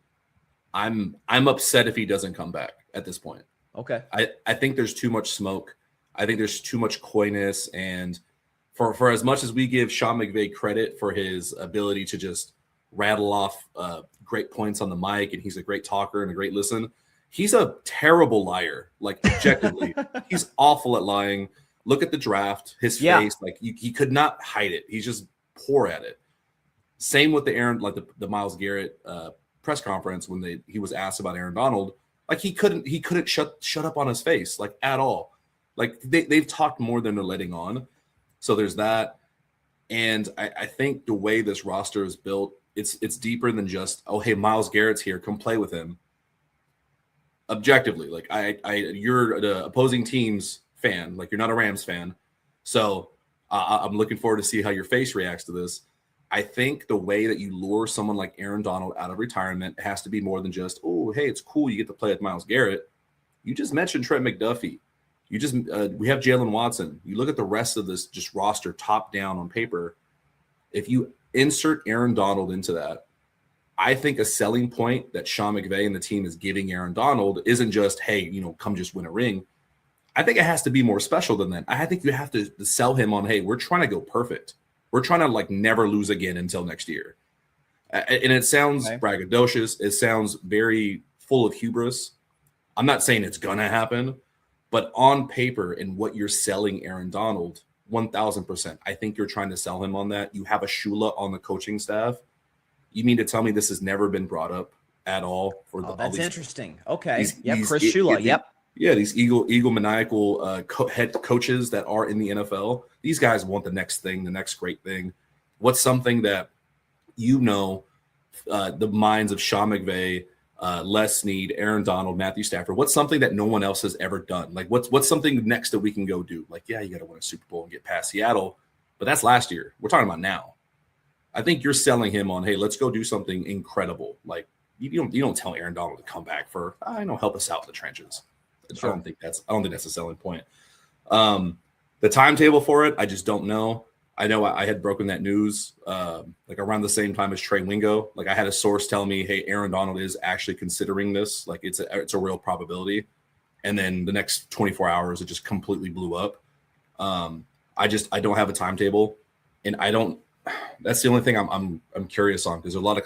I'm upset if he doesn't come back at this point. Okay. I think there's too much smoke. I think there's too much coyness, and for as much as we give Sean McVay credit for his ability to just rattle off great points on the mic, and he's a great talker and a great listen, he's a terrible liar. Like objectively, he's awful at lying. Look at the draft, his face, like he could not hide it. He's just poor at it. Same with the Myles Garrett press conference when he was asked about Aaron Donald, like he couldn't shut up on his face like at all. Like they've talked more than they're letting on. So there's that. And I think the way this roster is built, it's deeper than just, oh, hey, Myles Garrett's here, come play with him. Objectively, like you're the opposing team's fan, like you're not a Rams fan. So I'm looking forward to see how your face reacts to this. I think the way that you lure someone like Aaron Donald out of retirement has to be more than just, oh, hey, it's cool you get to play with Myles Garrett. You just mentioned Trent McDuffie. We have Jalen Watson. You look at the rest of this just roster top down on paper. If you insert Aaron Donald into that, I think a selling point that Sean McVay and the team is giving Aaron Donald isn't just, hey, come just win a ring. I think it has to be more special than that. I think you have to sell him on, hey, we're trying to go perfect. We're trying to like never lose again until next year. And it sounds braggadocious. It sounds very full of hubris. I'm not saying it's going to happen. But on paper and what you're selling Aaron Donald, 1,000%, I think you're trying to sell him on that. You have a Shula on the coaching staff. You mean to tell me this has never been brought up at all? That's interesting. Okay. Chris Shula. Yep. Yeah, these egomaniacal head coaches that are in the NFL. These guys want the next thing, the next great thing. What's something that the minds of Sean McVay, Les Snead, Aaron Donald, Matthew Stafford, what's something that no one else has ever done? Like what's something next that we can go do? Like, yeah, you got to win a Super Bowl and get past Seattle, but that's last year. We're talking about now. I think you're selling him on, hey, let's go do something incredible. Like you don't tell Aaron Donald to come back for, help us out in the trenches. Sure. I don't think that's a selling point. The timetable for it, I just don't know. I know I had broken that news like around the same time as Trey Wingo. Like I had a source tell me, hey, Aaron Donald is actually considering this. Like it's a real probability. And then the next 24 hours, it just completely blew up. I don't have a timetable, and that's the only thing I'm curious on, because there's a lot of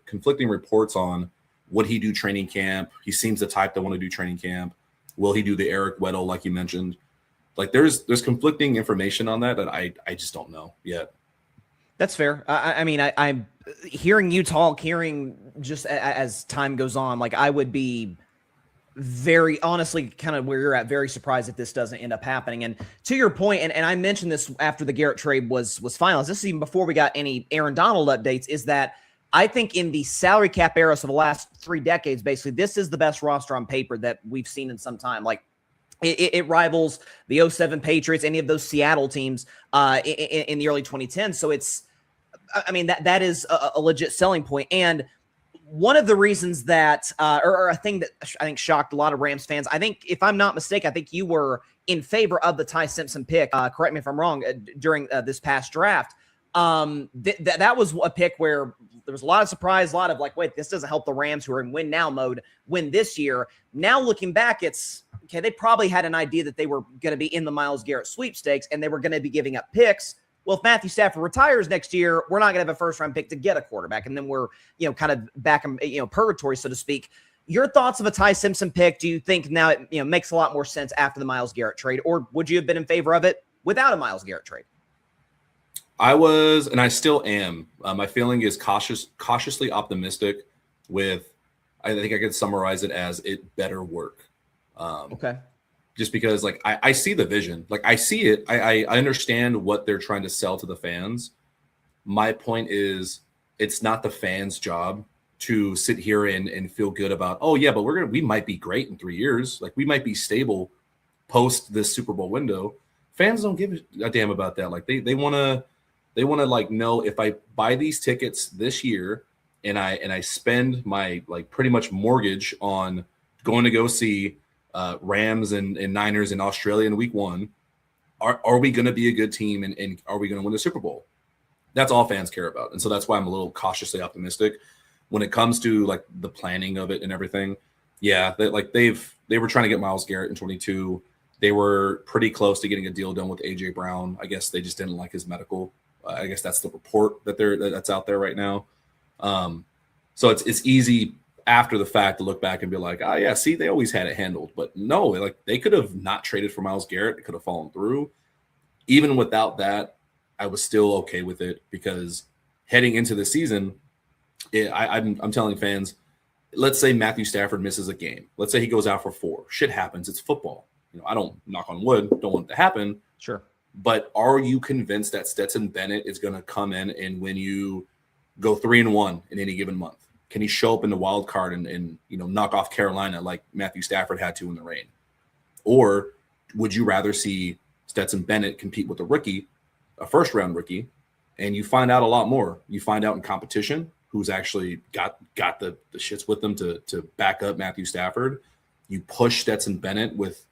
conflicting reports on would he do training camp. He seems the type that want to do training camp. Will he do the Eric Weddle like you mentioned? Like there's conflicting information on that I just don't know yet. That's fair. I'm hearing you talk, just as time goes on, like I would be very honestly kind of where you're at, very surprised if this doesn't end up happening. And to your point, and I mentioned this after the Garrett trade was finalized, this is even before we got any Aaron Donald updates, is that I think in the salary cap era, so the last 3 decades, basically, this is the best roster on paper that we've seen in some time. Like it rivals the 2007 Patriots, any of those Seattle teams in the early 2010s. So that is a legit selling point. And one of the reasons that, or a thing that I think shocked a lot of Rams fans, I think, if I'm not mistaken, I think you were in favor of the Ty Simpson pick. Correct me if I'm wrong, during this past draft. That was a pick where there was a lot of surprise, a lot of like, wait, this doesn't help the Rams, who are in win now mode, win this year. Now looking back, it's okay. They probably had an idea that they were going to be in the Myles Garrett sweepstakes and they were going to be giving up picks. Well, if Matthew Stafford retires next year, we're not going to have a first-round pick to get a quarterback, and then we're, kind of back in, purgatory, so to speak. Your thoughts of a Ty Simpson pick? Do you think now it, makes a lot more sense after the Myles Garrett trade, or would you have been in favor of it without a Myles Garrett trade? I was, and I still am. My feeling is cautiously optimistic. With, I think I could summarize it as it better work. Okay. Just because, like, I see the vision. Like, I see it. I understand what they're trying to sell to the fans. My point is, it's not the fans' job to sit here and feel good about, oh, yeah, but we might be great in 3 years. Like, we might be stable post this Super Bowl window. Fans don't give a damn about that. Like, they want to like know, if I buy these tickets this year and I spend my like pretty much mortgage on going to go see Rams and Niners in Australia in week 1, are we going to be a good team and are we going to win the Super Bowl? That's all fans care about. And so that's why I'm a little cautiously optimistic when it comes to like the planning of it and everything. Yeah, they were trying to get Myles Garrett in 22. They were pretty close to getting a deal done with AJ Brown. I guess they just didn't like his medical. I guess that's the report that's out there right now. So it's easy after the fact to look back and be like, oh yeah, see, they always had it handled. But no, like, they could have not traded for Myles Garrett. It could have fallen through. Even without that, I was still okay with it, because heading into the season, I'm telling fans, let's say Matthew Stafford misses a game. Let's say he goes out for 4. Shit happens. It's football. I don't, knock on wood, don't want it to happen. Sure. But are you convinced that Stetson Bennett is going to come in and when you go 3-1 in any given month? Can he show up in the wild card and knock off Carolina like Matthew Stafford had to in the rain? Or would you rather see Stetson Bennett compete with a rookie, a first-round rookie, and you find out a lot more? You find out in competition who's actually got the shits with them to back up Matthew Stafford. You push Stetson Bennett with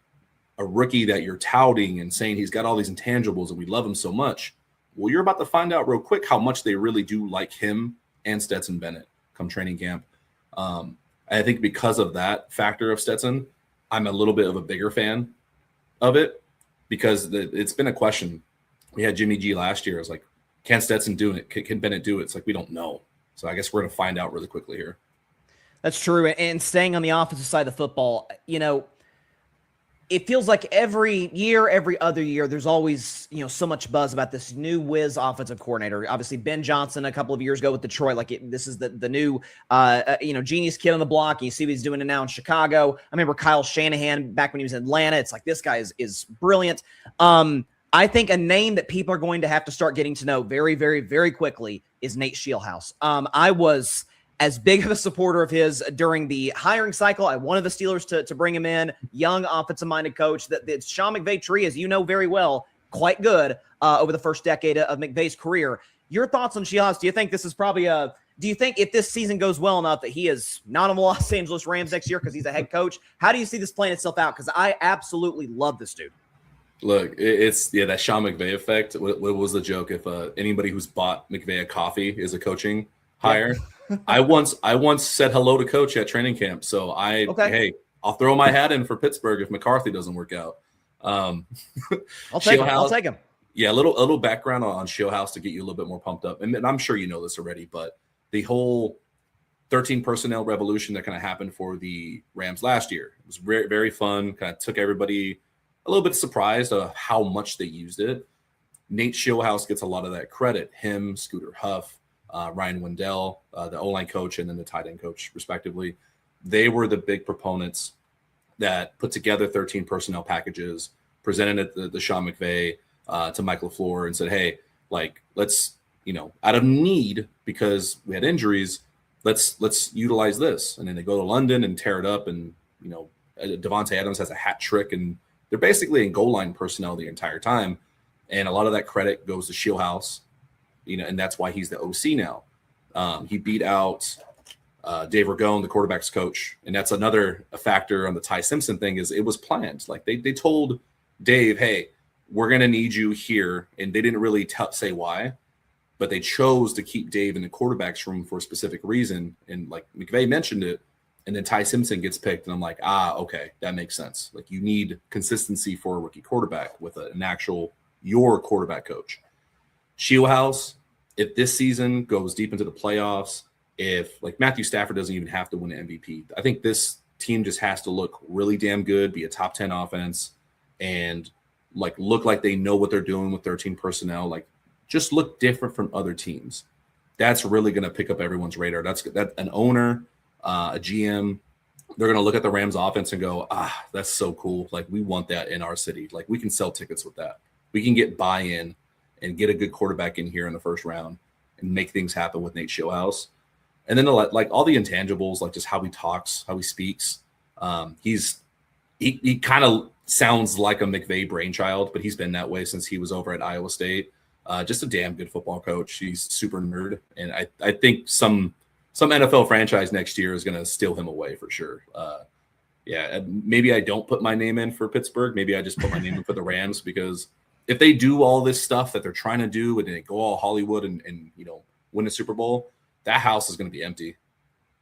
a rookie that you're touting and saying he's got all these intangibles and we love him so much. Well, you're about to find out real quick how much they really do like him and Stetson Bennett come training camp. I think because of that factor of Stetson, I'm a little bit of a bigger fan of it, because it's been a question. We had Jimmy G last year. I was like, can Stetson do it? Can Bennett do it? It's like, we don't know. So I guess we're going to find out really quickly here. That's true. And staying on the offensive side of football, it feels like every year, every other year, there's always, so much buzz about this new whiz offensive coordinator. Obviously, Ben Johnson a couple of years ago with Detroit, this is the new, genius kid on the block. And you see what he's doing now in Chicago. I remember Kyle Shanahan back when he was in Atlanta. It's like, this guy is brilliant. I think a name that people are going to have to start getting to know very, very, very quickly is Nate Scheelhaase. I was as big of a supporter of his during the hiring cycle. I wanted the Steelers to bring him in. Young, offensive-minded coach. The Sean McVay tree, as you know very well, quite good over the first decade of McVay's career. Your thoughts on Scheelhaase? Do you think this is probably do you think if this season goes well enough that he is not on the Los Angeles Rams next year because he's a head coach? How do you see this playing itself out? Because I absolutely love this dude. Look, it's that Sean McVay effect. What was the joke? If anybody who's bought McVay a coffee is a coaching hire. I once said hello to Coach at training camp. So hey, I'll throw my hat in for Pittsburgh if McCarthy doesn't work out. I'll take him. Yeah, a little background on Scheelhaase to get you a little bit more pumped up. And I'm sure you know this already, but the whole 13 personnel revolution that kind of happened for the Rams last year, it was very, very fun. Kind of took everybody a little bit surprised of how much they used it. Nate Scheelhaase gets a lot of that credit. Him, Scooter Huff, Ryan Wendell, the O-line coach, and then the tight end coach, respectively. They were the big proponents that put together 13 personnel packages, presented it to Sean McVay, to Mike LaFleur, and said, hey, let's, out of need, because we had injuries, let's utilize this. And then they go to London and tear it up, and, Devontae Adams has a hat trick, and they're basically in goal line personnel the entire time. And a lot of that credit goes to Scheelhaase, and that's why he's the OC now. He beat out Dave Ragone, the quarterback's coach. And that's another factor on the Ty Simpson thing is it was planned. Like they told Dave, hey, we're going to need you here. And they didn't really say why, but they chose to keep Dave in the quarterback's room for a specific reason. And like McVay mentioned it, and then Ty Simpson gets picked. And I'm like, okay, that makes sense. Like you need consistency for a rookie quarterback with an actual, your quarterback coach. Shieldhouse, if this season goes deep into the playoffs, if like Matthew Stafford doesn't even have to win an MVP, I think this team just has to look really damn good, be a top 10 offense, and like look like they know what they're doing with 13 personnel. Like just look different from other teams. That's really going to pick up everyone's radar. That's an owner, a GM. They're going to look at the Rams offense and go, that's so cool. Like we want that in our city. Like we can sell tickets with that. We can get buy-in and get a good quarterback in here in the first round and make things happen with Nate Shieldhouse. And then like all the intangibles, like just how he talks, how he speaks. He kind of sounds like a McVay brainchild, but he's been that way since he was over at Iowa State. Just a damn good football coach. He's super nerd. And I think some NFL franchise next year is going to steal him away for sure. Maybe I don't put my name in for Pittsburgh. Maybe I just put my name in for the Rams, because if they do all this stuff that they're trying to do and they go all Hollywood and win a Super Bowl, that house is going to be empty.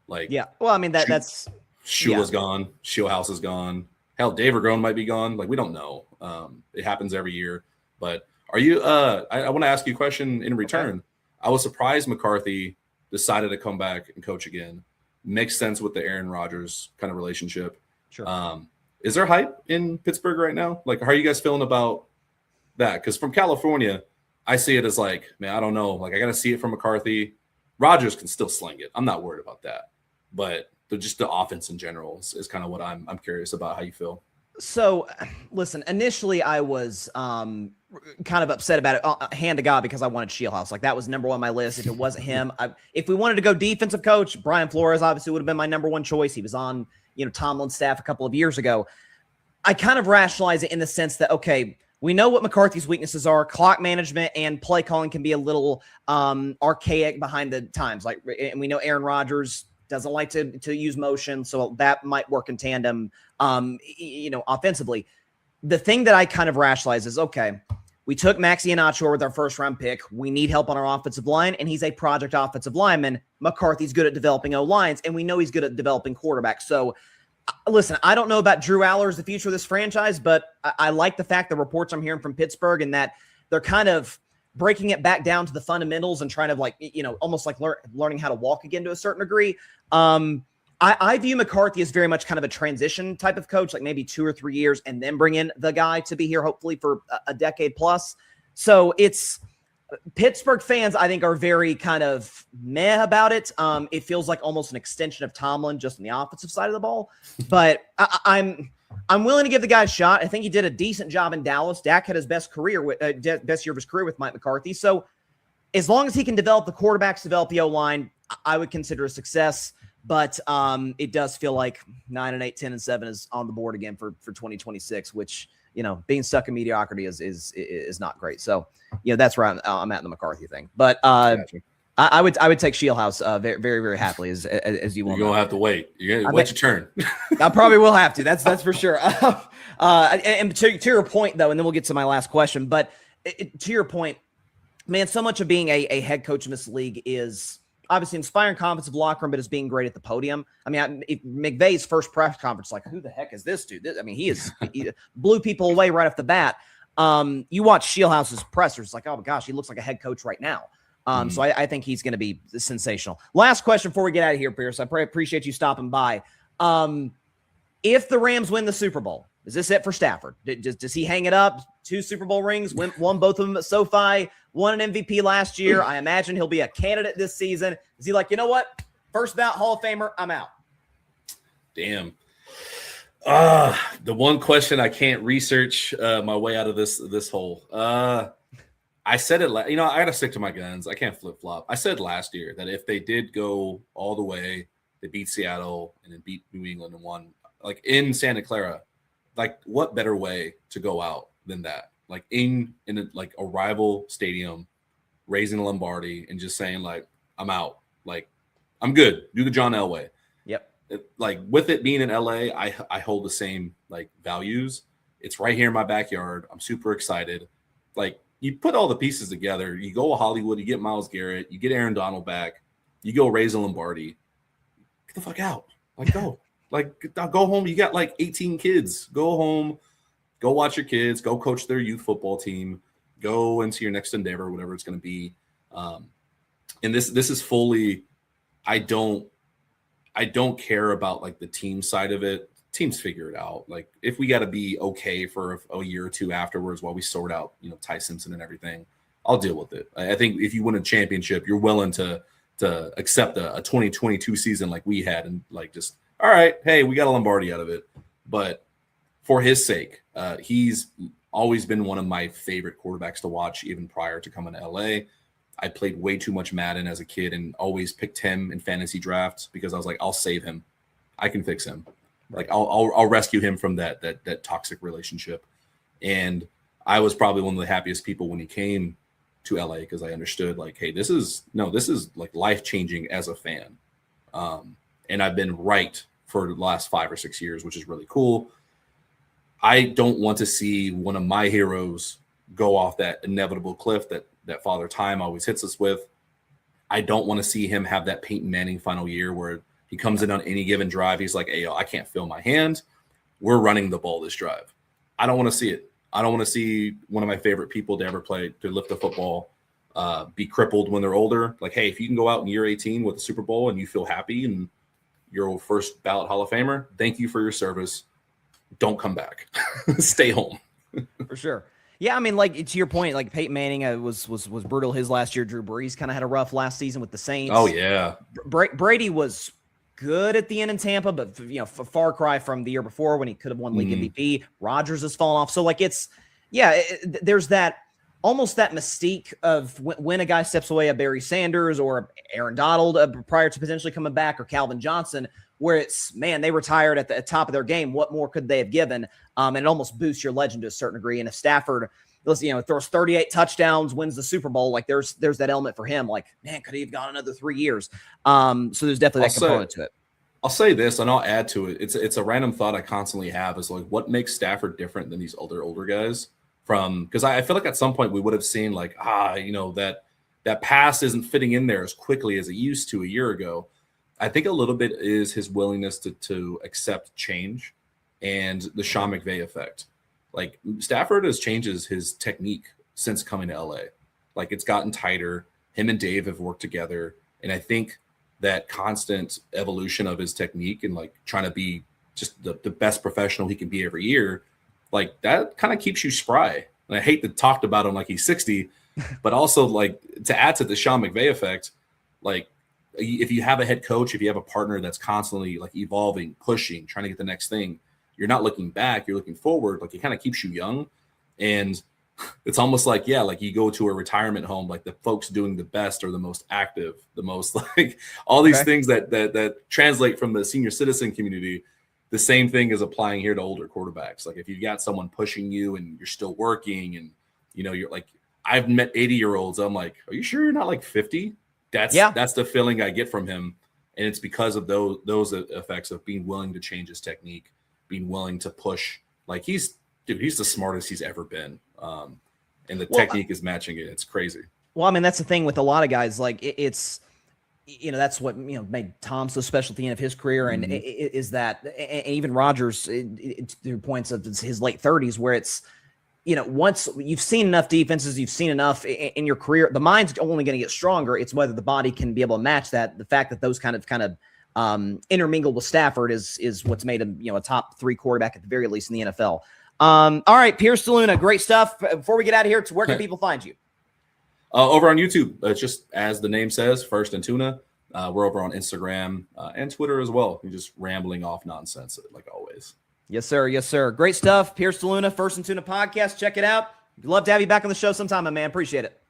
Like, yeah. Well, I mean, that's Shula's gone. Shieldhouse is gone. Hell, Dave Ragone might be gone. Like, we don't know. It happens every year. But are you? I want to ask you a question in return. Okay. I was surprised McCarthy decided to come back and coach again. Makes sense with the Aaron Rodgers kind of relationship. Sure. Is there hype in Pittsburgh right now? Like, how are you guys feeling about that? Because from California, I see it as like, man, I don't know. Like, I got to see it from McCarthy. Rodgers can still sling it. I'm not worried about that. But just the offense in general is kind of what I'm curious about how you feel. So, listen, initially I was kind of upset about it, hand to God, because I wanted Shieldhouse. Like, that was number one on my list. If it wasn't him, if we wanted to go defensive coach, Brian Flores obviously would have been my number one choice. He was on, Tomlin's staff a couple of years ago. I kind of rationalize it in the sense that, okay, we know what McCarthy's weaknesses are. Clock management and play calling can be a little archaic behind the times. Like, and we know Aaron Rodgers doesn't like to use motion, so that might work in tandem, offensively. The thing that I kind of rationalize is, okay, we took Maxi Iheanacho with our first-round pick. We need help on our offensive line, and he's a project offensive lineman. McCarthy's good at developing O-lines, and we know he's good at developing quarterbacks. So, listen, I don't know about Drew Allers, the future of this franchise, but I like the fact, the reports I'm hearing from Pittsburgh, and that they're kind of breaking it back down to the fundamentals and trying to almost like learning how to walk again to a certain degree. I view McCarthy as very much kind of a transition type of coach, like maybe 2 or 3 years and then bring in the guy to be here hopefully for a decade plus. So it's Pittsburgh fans, I think, are very kind of meh about it. It feels like almost an extension of Tomlin just on the offensive side of the ball. But I'm willing to give the guy a shot. I think he did a decent job in Dallas. Dak had his best year of his career with Mike McCarthy. So as long as he can develop the quarterbacks, develop the O-line, I would consider a success. But it does feel like 9-8, 10-7 is on the board again for 2026, which, being stuck in mediocrity is not great. So, that's where I'm at in the McCarthy thing. But I would take Shieldhouse very, very, very happily as you will. You're gonna have to wait. You're gonna wait your turn. I probably will have to. That's for sure. And to your point, though, and then we'll get to my last question. But to your point, man, so much of being a head coach in this league is obviously inspiring confidence of locker room, but is being great at the podium. I mean, McVay's first press conference, like, who the heck is this dude? He blew people away right off the bat. You watch Shieldhouse's pressers, it's like, oh my gosh, he looks like a head coach right now. So I think he's going to be sensational. Last question before we get out of here, Pierce. I appreciate you stopping by. If the Rams win the Super Bowl, is this it for Stafford? Does he hang it up? 2 Super Bowl rings, won both of them at SoFi, won an MVP last year. I imagine he'll be a candidate this season. Is he like, you know what? First bout Hall of Famer, I'm out. Damn. The one question I can't research my way out of this hole. I said it, I got to stick to my guns. I can't flip-flop. I said last year that if they did go all the way, they beat Seattle and then beat New England and won, like in Santa Clara, like what better way to go out than that? Like in a rival stadium, raising Lombardi and just saying like, I'm out. Like I'm good. Do the John Elway. Yep. Like with it being in LA, I hold the same like values. It's right here in my backyard. I'm super excited. Like you put all the pieces together. You go to Hollywood. You get Myles Garrett. You get Aaron Donald back. You go raise a Lombardi. Get the fuck out. Like go. Like go home. You got like 18 kids. Go home. Go watch your kids. Go coach their youth football team. Go into your next endeavor, whatever it's going to be. And this is fully. I don't care about like the team side of it. Teams figure it out. Like if we got to be okay for a year or two afterwards while we sort out, Ty Simpson and everything, I'll deal with it. I think if you win a championship, you're willing to accept a 2022 season like we had and like just, all right, hey, we got a Lombardi out of it. But for his sake, he's always been one of my favorite quarterbacks to watch even prior to coming to LA. I played way too much Madden as a kid and always picked him in fantasy drafts because I was like, I'll save him. I can fix him. Like I'll rescue him from that toxic relationship. And I was probably one of the happiest people when he came to LA because I understood like, hey, this is like life-changing as a fan. And I've been right for the last 5 or 6 years, which is really cool. I don't want to see one of my heroes go off that inevitable cliff that Father Time always hits us with. I don't want to see him have that Peyton Manning final year where he comes in on any given drive. He's like, hey, yo, I can't feel my hand. We're running the ball this drive. I don't want to see it. I don't want to see one of my favorite people to ever play, to lift the football, be crippled when they're older. Like, hey, if you can go out in year 18 with the Super Bowl and you feel happy and you're a first ballot Hall of Famer, thank you for your service. Don't come back. Stay home. For sure. Yeah, I mean, like to your point, like Peyton Manning was brutal his last year. Drew Brees kind of had a rough last season with the Saints. Oh yeah, Brady was good at the end in Tampa, but far cry from the year before when he could have won league MVP. Rodgers has fallen off, so like there's that almost that mystique of when a guy steps away, a Barry Sanders or Aaron Donald prior to potentially coming back, or Calvin Johnson, where it's, man, they retired at the top of their game. What more could they have given? And it almost boosts your legend to a certain degree. And if Stafford, throws 38 touchdowns, wins the Super Bowl, like there's that element for him. Like, man, could he have gone another 3 years? So there's definitely that component to it. I'll say this, and I'll add to it. It's a random thought I constantly have is like, what makes Stafford different than these older guys? Because I feel like at some point we would have seen like, that pass isn't fitting in there as quickly as it used to a year ago. I think a little bit is his willingness to accept change and the Sean McVay effect. Like Stafford has changed his technique since coming to LA. Like it's gotten tighter. Him and Dave have worked together. And I think that constant evolution of his technique and like trying to be just the best professional he can be every year, like that kind of keeps you spry. And I hate to talk about him like he's 60, but also like to add to the Sean McVay effect, like if you have a head coach, if you have a partner that's constantly like evolving, pushing, trying to get the next thing, you're not looking back, you're looking forward. Like it kind of keeps you young. And it's almost like, like you go to a retirement home, like the folks doing the best are the most active, the most like all these things that translate from the senior citizen community. The same thing is applying here to older quarterbacks. Like if you've got someone pushing you and you're still working and, you're like, I've met 80-year-olds. I'm like, are you sure you're not like 50? That's the feeling I get from him. And it's because of those effects of being willing to change his technique, being willing to push. Like he's the smartest he's ever been. And the technique is matching it. It's crazy. Well, I mean, that's the thing with a lot of guys. Like it's, that's what, made Tom so special at the end of his career. And is that, and even Rodgers, through points of his late 30s, where it's, once you've seen enough defenses, you've seen enough in your career, the mind's only going to get stronger. It's whether the body can be able to match that. The fact that those kind of intermingled with Stafford is what's made him, a top 3 quarterback at the very least in the NFL. All right, Pierce DeLuna, great stuff. Before we get out of here, where can people find you? Over on YouTube, just as the name says, First and Tuna. We're over on Instagram and Twitter as well. You're just rambling off nonsense like always. Yes, sir. Yes, sir. Great stuff. Pierce DeLuna, First and Tuna Podcast. Check it out. We'd love to have you back on the show sometime, my man. Appreciate it.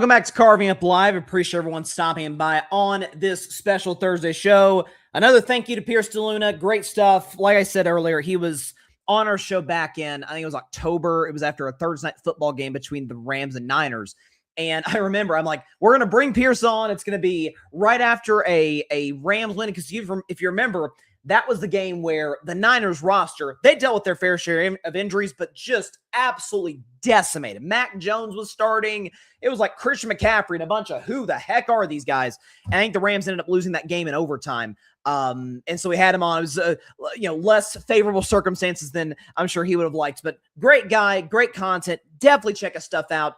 Welcome back to Carving Up Live. Appreciate everyone stopping by on this special Thursday show. Another thank you to Pierce DeLuna. Great stuff. Like I said earlier, he was on our show back in, I think it was October. It was after a Thursday night football game between the Rams and Niners. And I remember, I'm like, we're going to bring Pierce on. It's going to be right after a Rams win. Because if you remember, that was the game where the Niners roster, they dealt with their fair share of injuries, but just absolutely decimated. Mac Jones was starting. It was like Christian McCaffrey and a bunch of who the heck are these guys? And I think the Rams ended up losing that game in overtime. And so we had him on. It was, less favorable circumstances than I'm sure he would have liked, but great guy, great content. Definitely check his stuff out.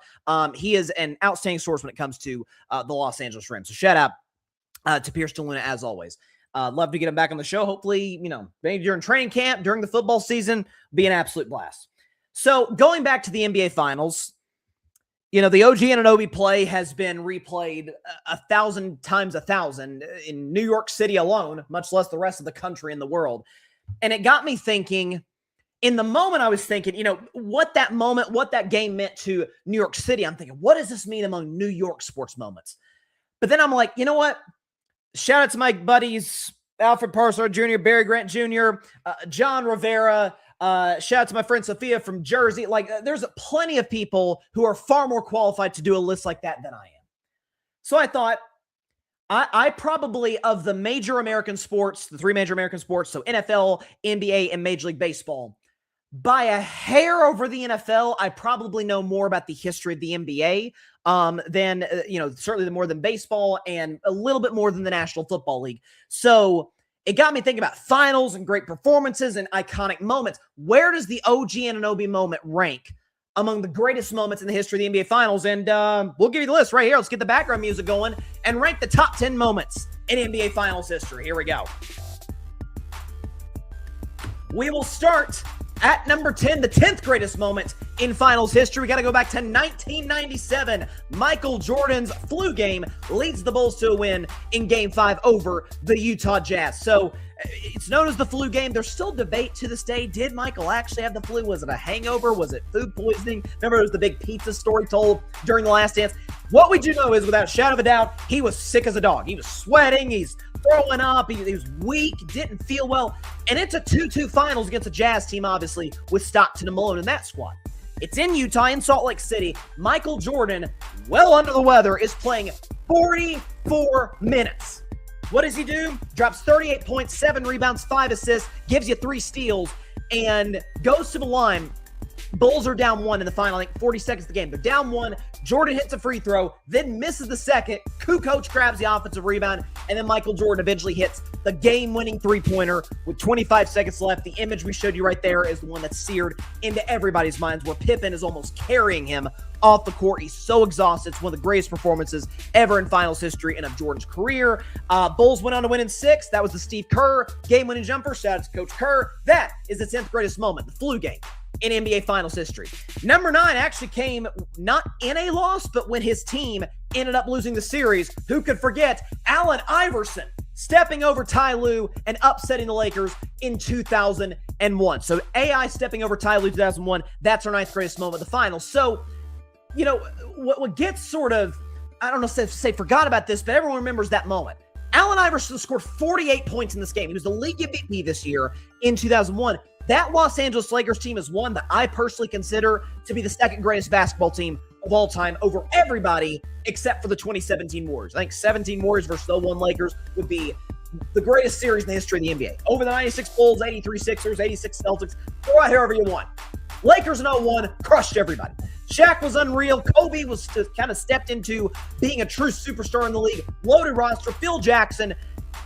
He is an outstanding source when it comes to the Los Angeles Rams. So shout out to Pierce DeLuna as always. Love to get him back on the show. Hopefully, maybe during training camp, during the football season, be an absolute blast. So going back to the NBA Finals, the OG Anunoby play has been replayed 1,000 times 1,000 in New York City alone, much less the rest of the country and the world. And it got me thinking, in the moment I was thinking, what that game meant to New York City. I'm thinking, what does this mean among New York sports moments? But then I'm like, you know what? Shout out to my buddies, Alfred Parsons Jr., Barry Grant Jr., John Rivera. Shout out to my friend Sophia from Jersey. There's plenty of people who are far more qualified to do a list like that than I am. So I thought, I probably, of the major American sports, the three major American sports, so NFL, NBA, and Major League Baseball, by a hair over the NFL, I probably know more about the history of the NBA than, certainly more than baseball and a little bit more than the National Football League. So it got me thinking about finals and great performances and iconic moments. Where does the OG Anunoby moment rank among the greatest moments in the history of the NBA Finals? And we'll give you the list right here. Let's get the background music going and rank the top 10 moments in NBA Finals history. Here we go. We will start at number 10, the 10th greatest moment in finals history. We got to go back to 1997. Michael Jordan's flu game leads the Bulls to a win in Game 5 over the Utah Jazz. So it's known as the flu game. There's still debate to this day. Did Michael actually have the flu? Was it a hangover? Was it food poisoning? Remember, it was the big pizza story told during the Last Dance. What we do know is, without a shadow of a doubt, he was sick as a dog. He was sweating. He's throwing up. He was weak, didn't feel well. And it's a 2-2 finals against a Jazz team, obviously, with Stockton and Malone in that squad. It's in Utah, in Salt Lake City. Michael Jordan, well under the weather, is playing 44 minutes. What does he do? Drops 38 points, 7 rebounds, 5 assists, gives you 3 steals, and goes to the line. Bulls are down 1 in the final, 40 seconds of the game. They're down 1. Jordan hits a free throw, then misses the second. Kukoc grabs the offensive rebound, and then Michael Jordan eventually hits the game-winning three-pointer with 25 seconds left. The image we showed you right there is the one that's seared into everybody's minds, where Pippen is almost carrying him off the court. He's so exhausted. It's one of the greatest performances ever in finals history and of Jordan's career. Bulls went on to win in 6. That was the Steve Kerr game-winning jumper. Shout out to Coach Kerr. That is the 10th greatest moment, the flu game in NBA Finals history. Number 9 actually came not in a loss, but when his team ended up losing the series. Who could forget Allen Iverson stepping over Ty Lue and upsetting the Lakers in 2001. So AI stepping over Ty Lue 2001, that's our 9th greatest moment of the finals. So, what gets sort of, I don't know, say forgot about this, but everyone remembers that moment. Allen Iverson scored 48 points in this game. He was the league MVP this year in 2001. That Los Angeles Lakers team is one that I personally consider to be the 2nd greatest basketball team of all time over everybody except for the 2017 Warriors. I think 17 Warriors versus 01 Lakers would be the greatest series in the history of the NBA. Over the 96 Bulls, 83 Sixers, 86 Celtics, throw out however you want. Lakers in 01 crushed everybody. Shaq was unreal. Kobe was kind of stepped into being a true superstar in the league. Loaded roster, Phil Jackson,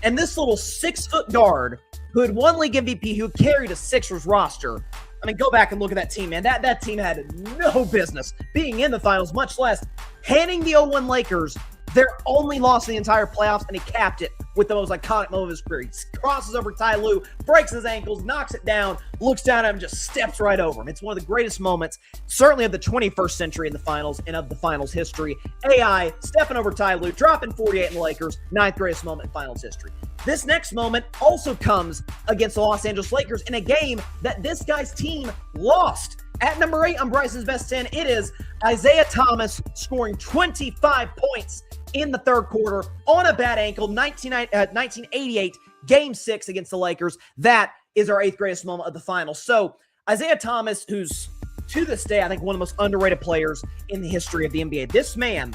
and this little 6-foot guard who had won league MVP, who carried a Sixers roster. I mean, go back and look at that team, man. That team had no business being in the finals, much less handing the 01 Lakers their only loss in the entire playoffs, and he capped it with the most iconic moment of his career. He crosses over Ty Lue, breaks his ankles, knocks it down, looks down at him, just steps right over him. It's one of the greatest moments, certainly of the 21st century in the finals and of the finals history. AI stepping over Ty Lue, dropping 48 in the Lakers, 9th greatest moment in finals history. This next moment also comes against the Los Angeles Lakers in a game that this guy's team lost. At number 8 on Bryson's Best 10, it is Isaiah Thomas scoring 25 points in the third quarter on a bad ankle, 1988 Game 6 against the Lakers. That is our 8th greatest moment of the finals. So Isaiah Thomas, who's to this day, I think one of the most underrated players in the history of the NBA. This man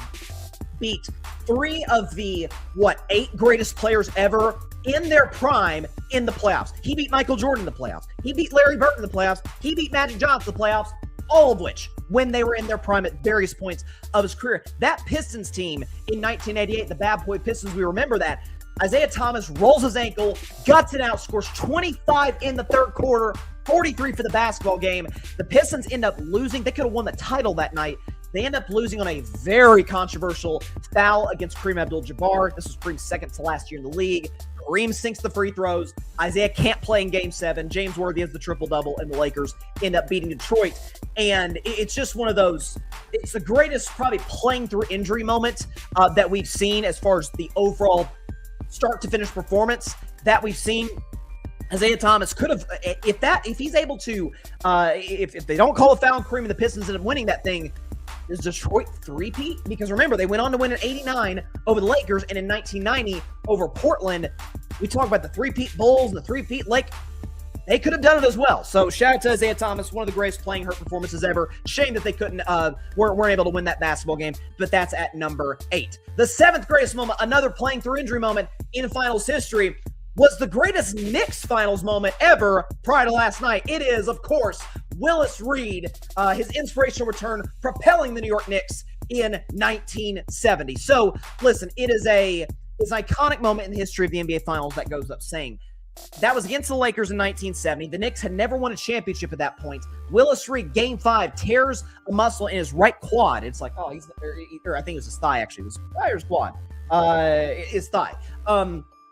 beat 3 of the, 8 greatest players ever in their prime in the playoffs. He beat Michael Jordan in the playoffs. He beat Larry Bird in the playoffs. He beat Magic Johnson in the playoffs, all of which when they were in their prime at various points of his career. That Pistons team in 1988, the Bad Boy Pistons, we remember that. Isaiah Thomas rolls his ankle, guts it out, scores 25 in the third quarter, 43 for the basketball game. The Pistons end up losing. They could have won the title that night. They end up losing on a very controversial foul against Kareem Abdul-Jabbar. This was Kareem's second to last year in the league. Kareem sinks the free throws. Isaiah can't play in Game 7. James Worthy has the triple-double, and the Lakers end up beating Detroit. And it's just one of those, it's the greatest probably playing through injury moment that we've seen as far as the overall start-to-finish performance that we've seen. Isaiah Thomas could have, if he's able to, if they don't call a foul on Kareem and the Pistons end up winning that thing, is Detroit three-peat? Because remember, they went on to win in 89 over the Lakers and in 1990 over Portland. We talk about the three-peat Bulls and the three-peat Lake. They could have done it as well. So shout out to Isaiah Thomas, one of the greatest playing hurt performances ever. Shame that they weren't able to win that basketball game, but that's at number 8. The 7th greatest moment, another playing through injury moment in finals history, was the greatest Knicks finals moment ever prior to last night. It is, of course, Willis Reed, his inspirational return, propelling the New York Knicks in 1970. So, listen, it's an iconic moment in the history of the NBA Finals that goes up saying. That was against the Lakers in 1970. The Knicks had never won a championship at that point. Willis Reed, Game 5, tears a muscle in his right quad. It's like, I think it was his thigh, actually. It was his quad. His thigh.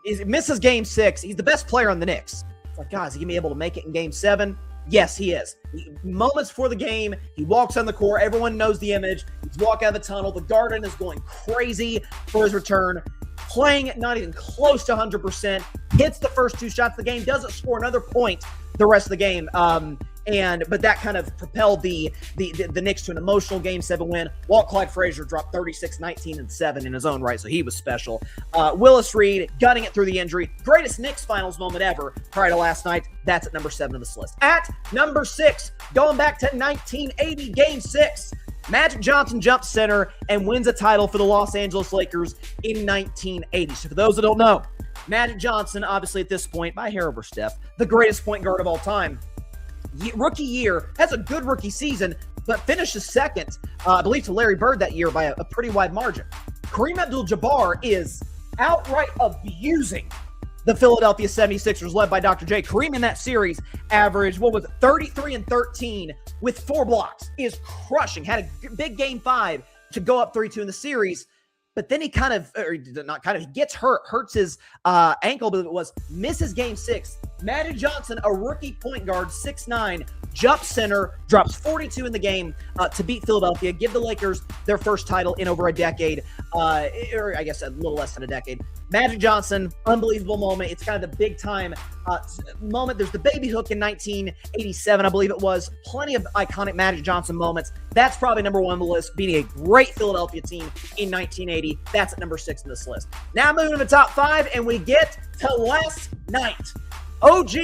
He misses Game 6. He's the best player on the Knicks. It's like, God, is he going to be able to make it in Game 7? Yes, he is. Moments before the game, he walks on the court. Everyone knows the image. He's walking out of the tunnel. The Garden is going crazy for his return. Playing not even close to 100%. Hits the first 2 shots of the game. Doesn't score another point the rest of the game. But that kind of propelled the Knicks to an emotional Game 7 win. Walt Clyde Frazier dropped 36, 19, and 7 in his own right, so he was special. Willis Reed gunning it through the injury. Greatest Knicks finals moment ever prior to last night. That's at number 7 of this list. At number 6, going back to 1980, Game 6, Magic Johnson jumps center and wins a title for the Los Angeles Lakers in 1980. So for those that don't know, Magic Johnson, obviously at this point, by a hair over Steph, the greatest point guard of all time. Rookie year, has a good rookie season, but finishes second, I believe, to Larry Bird that year by a pretty wide margin. Kareem Abdul-Jabbar is outright abusing the Philadelphia 76ers, led by Dr. J. Kareem in that series averaged, 33 and 13 with 4 blocks. Is crushing. Had a big Game 5 to go up 3-2 in the series. But then he he gets hurt, hurts his ankle, but misses Game 6. Magic Johnson, a rookie point guard, 6'9", jumps center, drops 42 in the game to beat Philadelphia, give the Lakers their first title in over a decade, or I guess a little less than a decade. Magic Johnson, unbelievable moment. It's kind of the big time moment. There's the baby hook in 1987, I believe it was. Plenty of iconic Magic Johnson moments. That's probably number 1 on the list, beating a great Philadelphia team in 1980. That's at number 6 on this list. Now moving to the top 5, and we get to last night. OG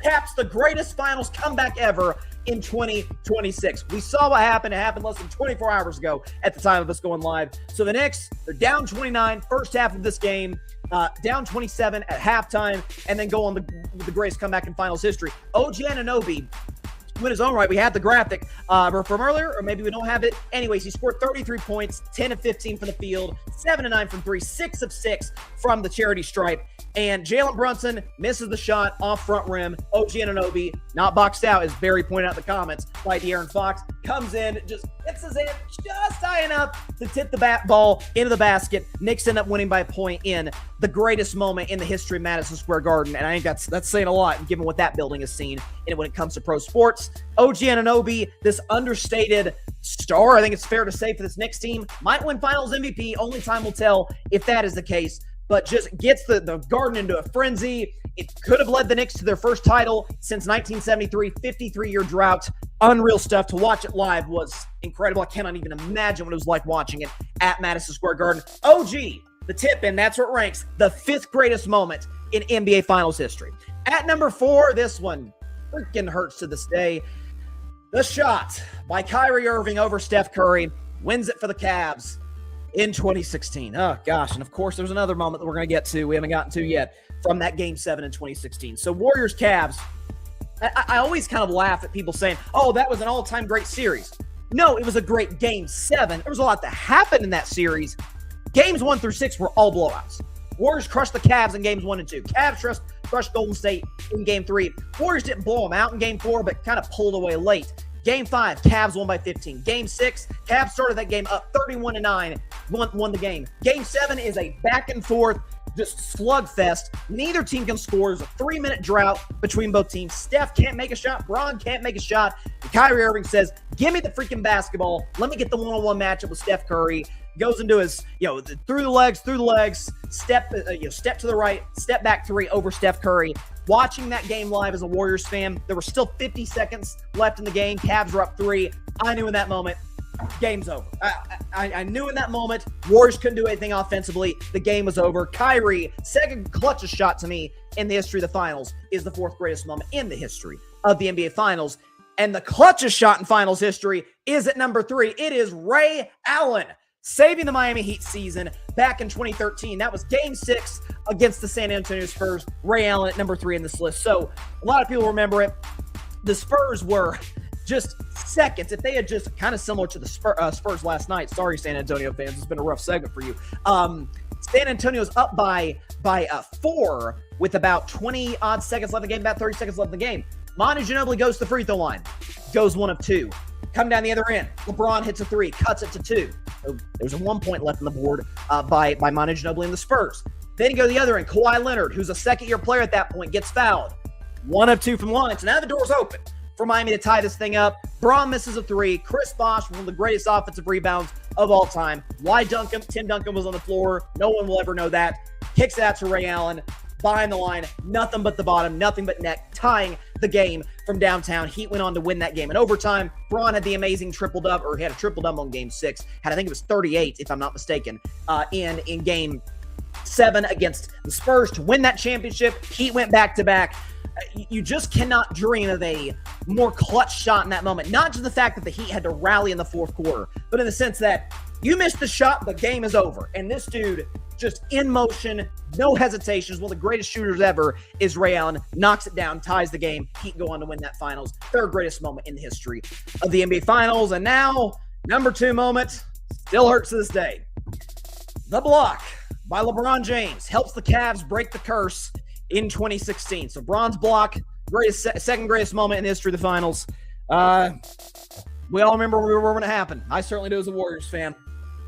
caps the greatest finals comeback ever in 2026. We saw what happened. It happened less than 24 hours ago at the time of us going live. So the Knicks, they're down 29 first half of this game, down 27 at halftime, and then go on the greatest comeback in finals history. OG Anunoby, in his own right, we had the graphic from earlier, or maybe we don't have it. Anyways, he scored 33 points, 10 of 15 from the field, 7 of 9 from 3, 6 of 6 from the charity stripe. And Jalen Brunson misses the shot off front rim. OG Anunoby, not boxed out, as Barry pointed out in the comments by De'Aaron Fox, comes in, just gets his hand just high enough to tip the bat ball into the basket. Knicks end up winning by a point in the greatest moment in the history of Madison Square Garden. And I think that's saying a lot, given what that building has seen and when it comes to pro sports. OG Anunoby, this understated star, I think it's fair to say, for this Knicks team, might win finals MVP. Only time will tell if that is the case. but just gets the Garden into a frenzy. It could have led the Knicks to their first title since 1973, 53-year drought. Unreal stuff. To watch it live was incredible. I cannot even imagine what it was like watching it at Madison Square Garden. OG, the tip, and that's what ranks the 5th greatest moment in NBA Finals history. At number 4, this one freaking hurts to this day. The shot by Kyrie Irving over Steph Curry wins it for the Cavs in 2016. Oh, gosh. And, of course, there's another moment that we're going to get to we haven't gotten to yet from that Game 7 in 2016. So, Warriors-Cavs, I always kind of laugh at people saying, oh, that was an all-time great series. No, it was a great Game 7. There was a lot that happened in that series. Games 1 through 6 were all blowouts. Warriors crushed the Cavs in Games 1 and 2. Cavs crushed Golden State in Game 3. Warriors didn't blow them out in Game 4, but kind of pulled away late. Game 5, Cavs won by 15. Game 6, Cavs started that game up 31-9, won the game. Game 7 is a back and forth, just slugfest. Neither team can score. There's a 3-minute drought between both teams. Steph can't make a shot. Bron can't make a shot. And Kyrie Irving says, give me the freaking basketball. Let me get the one-on-one matchup with Steph Curry. Goes into his, through the legs, step to the right, step back 3 over Steph Curry. Watching that game live as a Warriors fan, there were still 50 seconds left in the game. Cavs were up 3. I knew in that moment, game's over. I knew in that moment, Warriors couldn't do anything offensively. The game was over. Kyrie, second clutchest shot to me in the history of the finals, is the 4th greatest moment in the history of the NBA Finals. And the clutchest shot in finals history is at number 3. It is Ray Allen, saving the Miami Heat season back in 2013. That was Game 6 against the San Antonio Spurs. Ray Allen at number 3 in this list. So a lot of people remember it. The Spurs were just seconds. If they had just kind of similar to the Spurs last night. Sorry, San Antonio fans. It's been a rough segment for you. San Antonio's up by 4 with about 20-odd seconds left in the game, about 30 seconds left in the game. Manu Ginobili goes to the free throw line. Goes 1 of 2. Come down the other end. LeBron hits a 3, cuts it to 2. So there's a 1 point left on the board by Manu Ginobili and the Spurs. Then you go to the other end. Kawhi Leonard, who's a second-year player at that point, gets fouled. 1 of 2 from the line. So now the door's open for Miami to tie this thing up. Braun misses a 3. Chris Bosh, one of the greatest offensive rebounds of all time. Why Tim Duncan was on the floor? No one will ever know that. Kicks it out to Ray Allen. Behind the line, nothing but the bottom, nothing but net, tying the game from downtown. Heat went on to win that game in overtime. Braun had the amazing triple-double, or he had a triple-double in Game 6. I think it was 38, if I'm not mistaken, in Game 7 against the Spurs to win that championship. Heat went back-to-back. You just cannot dream of a more clutch shot in that moment. Not just the fact that the Heat had to rally in the 4th quarter, but in the sense that you missed the shot, the game is over. And this dude, just in motion, no hesitation, is one of the greatest shooters ever, is Ray Allen, knocks it down, ties the game. Heat go on to win that finals. 3rd greatest moment in the history of the NBA Finals. And now, number 2 moment, still hurts to this day. The block by LeBron James helps the Cavs break the curse in 2016. So Bron's block, second greatest moment in the history of the finals. We all remember where we were when it happened. I certainly do as a Warriors fan.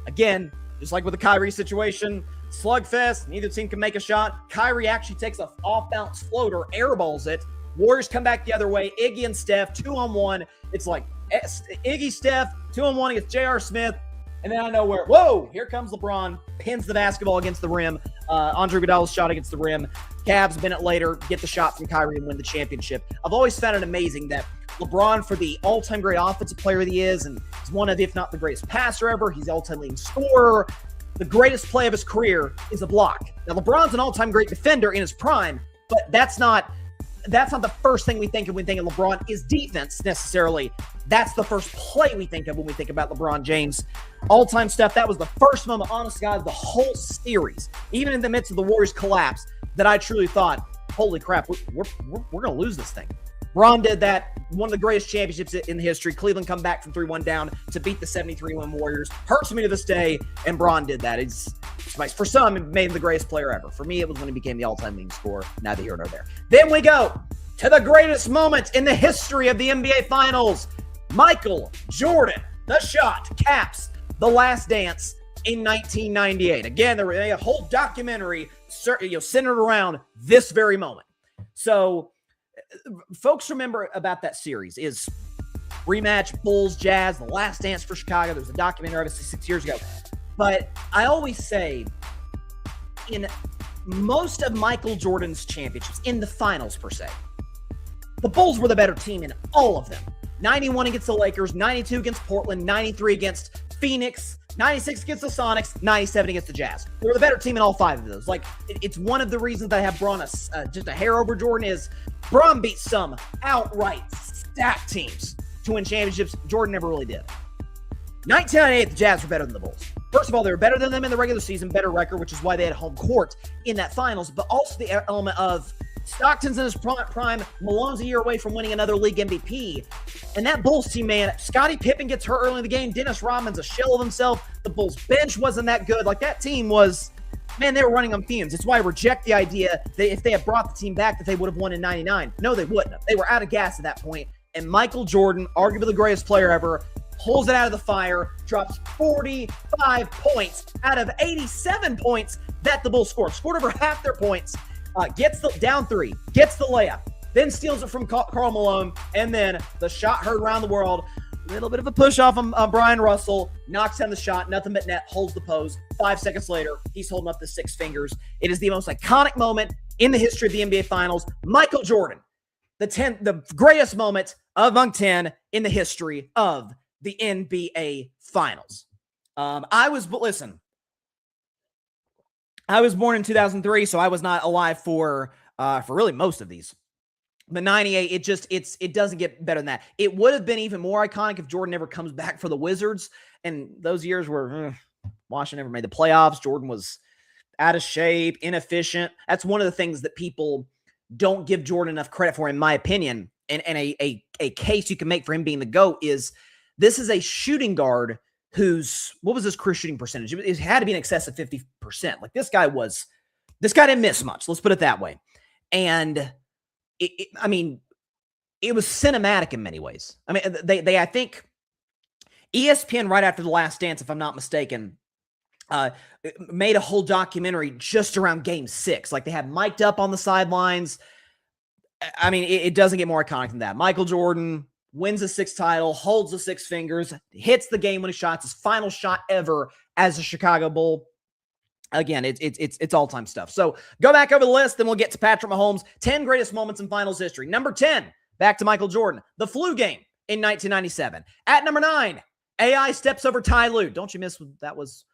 Again, just like with the Kyrie situation, slugfest, neither team can make a shot. Kyrie actually takes an off-bounce floater, airballs it. Warriors come back the other way. Iggy and Steph, 2-on-1. It's like Iggy, Steph, 2-on-1 against J.R. Smith. And then out of nowhere, whoa, here comes LeBron, pins the basketball against the rim. Andre Iguodala's shot against the rim. Cavs a minute later get the shot from Kyrie and win the championship. I've always found it amazing that LeBron, for the all-time great offensive player that he is, and he's one of, if not the greatest passer ever, he's the all-time leading scorer. The greatest play of his career is a block. Now, LeBron's an all-time great defender in his prime, but that's not the first thing we think of when we think of LeBron is defense necessarily. That's the first play we think of when we think about LeBron James. All-time stuff, that was the first moment, honest to God, the whole series, even in the midst of the Warriors' collapse, that I truly thought, holy crap, we're going to lose this thing. Bron did that, one of the greatest championships in the history. Cleveland come back from 3-1 down to beat the 73-win Warriors. Hurts me to this day, and Bron did that. It's for some, it made him the greatest player ever. For me, it was when he became the all-time leading scorer. Neither here nor there. Then we go to the greatest moment in the history of the NBA Finals. Michael Jordan, the shot, caps The Last Dance in 1998. Again, there was a whole documentary centered around this very moment. So, folks remember about that series is rematch Bulls, Jazz, The Last Dance for Chicago. There was a documentary obviously 6 years ago. But I always say, in most of Michael Jordan's championships, in the finals per se, the Bulls were the better team in all of them. 91 against the Lakers, 92 against Portland, 93 against Phoenix, 96 against the Sonics, 97 against the Jazz. They were the better team in all 5 of those. Like, it's one of the reasons that I have Braun just a hair over Jordan is Braun beat some outright stacked teams to win championships. Jordan never really did. 1998, the Jazz were better than the Bulls. First of all, they were better than them in the regular season, better record, which is why they had home court in that finals, but also the element of Stockton's in his prime. Malone's a year away from winning another league MVP. And that Bulls team, man, Scottie Pippen gets hurt early in the game. Dennis Rodman's a shell of himself. The Bulls bench wasn't that good. Like, that team was, man, they were running on fumes. It's why I reject the idea that if they had brought the team back that they would have won in 99. No, they wouldn't have. They were out of gas at that point. And Michael Jordan, arguably the greatest player ever, pulls it out of the fire, drops 45 points out of 87 points that the Bulls scored. Scored over half their points. Gets the down 3, gets the layup, then steals it from Karl Malone, and then the shot heard around the world. A little bit of a push off of Brian Russell, knocks down the shot, nothing but net, holds the pose. 5 seconds later, he's holding up the 6 fingers. It is the most iconic moment in the history of the NBA Finals. Michael Jordan, the greatest moment among 10 in the history of the NBA Finals. I was born in 2003, so I was not alive for really most of these. But 98, it doesn't get better than that. It would have been even more iconic if Jordan never comes back for the Wizards. And those years were Washington never made the playoffs. Jordan was out of shape, inefficient. That's one of the things that people don't give Jordan enough credit for, in my opinion. And a case you can make for him being the GOAT is this is a shooting guard whose, what was his career shooting percentage? It had to be in excess of 50%. Like, this guy didn't miss much. Let's put it that way. And it was cinematic in many ways. I mean, I think ESPN right after The Last Dance, if I'm not mistaken, made a whole documentary just around Game 6. Like, they had mic'd up on the sidelines. I mean, it doesn't get more iconic than that. Michael Jordan wins the 6th title, holds the 6 fingers, hits the game-winning shots, his final shot ever as a Chicago Bull. Again, it's all-time stuff. So go back over the list, then we'll get to Patrick Mahomes' 10 greatest moments in finals history. Number 10, back to Michael Jordan, the flu game in 1997. At number 9, AI steps over Ty Lue. Don't you miss that was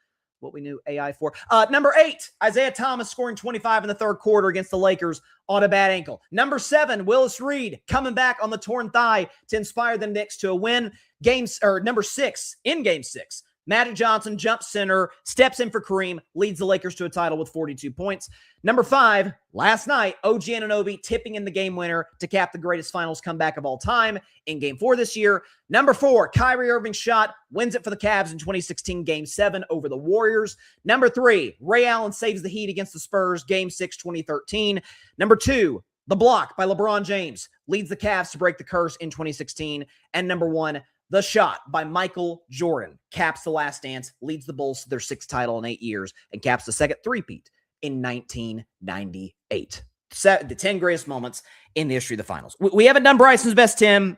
what we knew AI for. Number 8, Isaiah Thomas scoring 25 in the 3rd quarter against the Lakers on a bad ankle. Number 7, Willis Reed coming back on the torn thigh to inspire the Knicks to a win. Number 6, in Game 6, Magic Johnson jumps center, steps in for Kareem, leads the Lakers to a title with 42 points. Number 5, last night, OG Anunoby tipping in the game winner to cap the greatest finals comeback of all time in Game 4 this year. Number 4, Kyrie Irving's shot wins it for the Cavs in 2016 Game 7 over the Warriors. Number 3, Ray Allen saves the Heat against the Spurs Game 6 2013. Number 2, the block by LeBron James leads the Cavs to break the curse in 2016. And number 1, the shot by Michael Jordan caps the Last Dance, leads the Bulls to their 6th title in 8 years, and caps the second three-peat in 1998. The 10 greatest moments in the history of the finals. We haven't done Bryson's best 10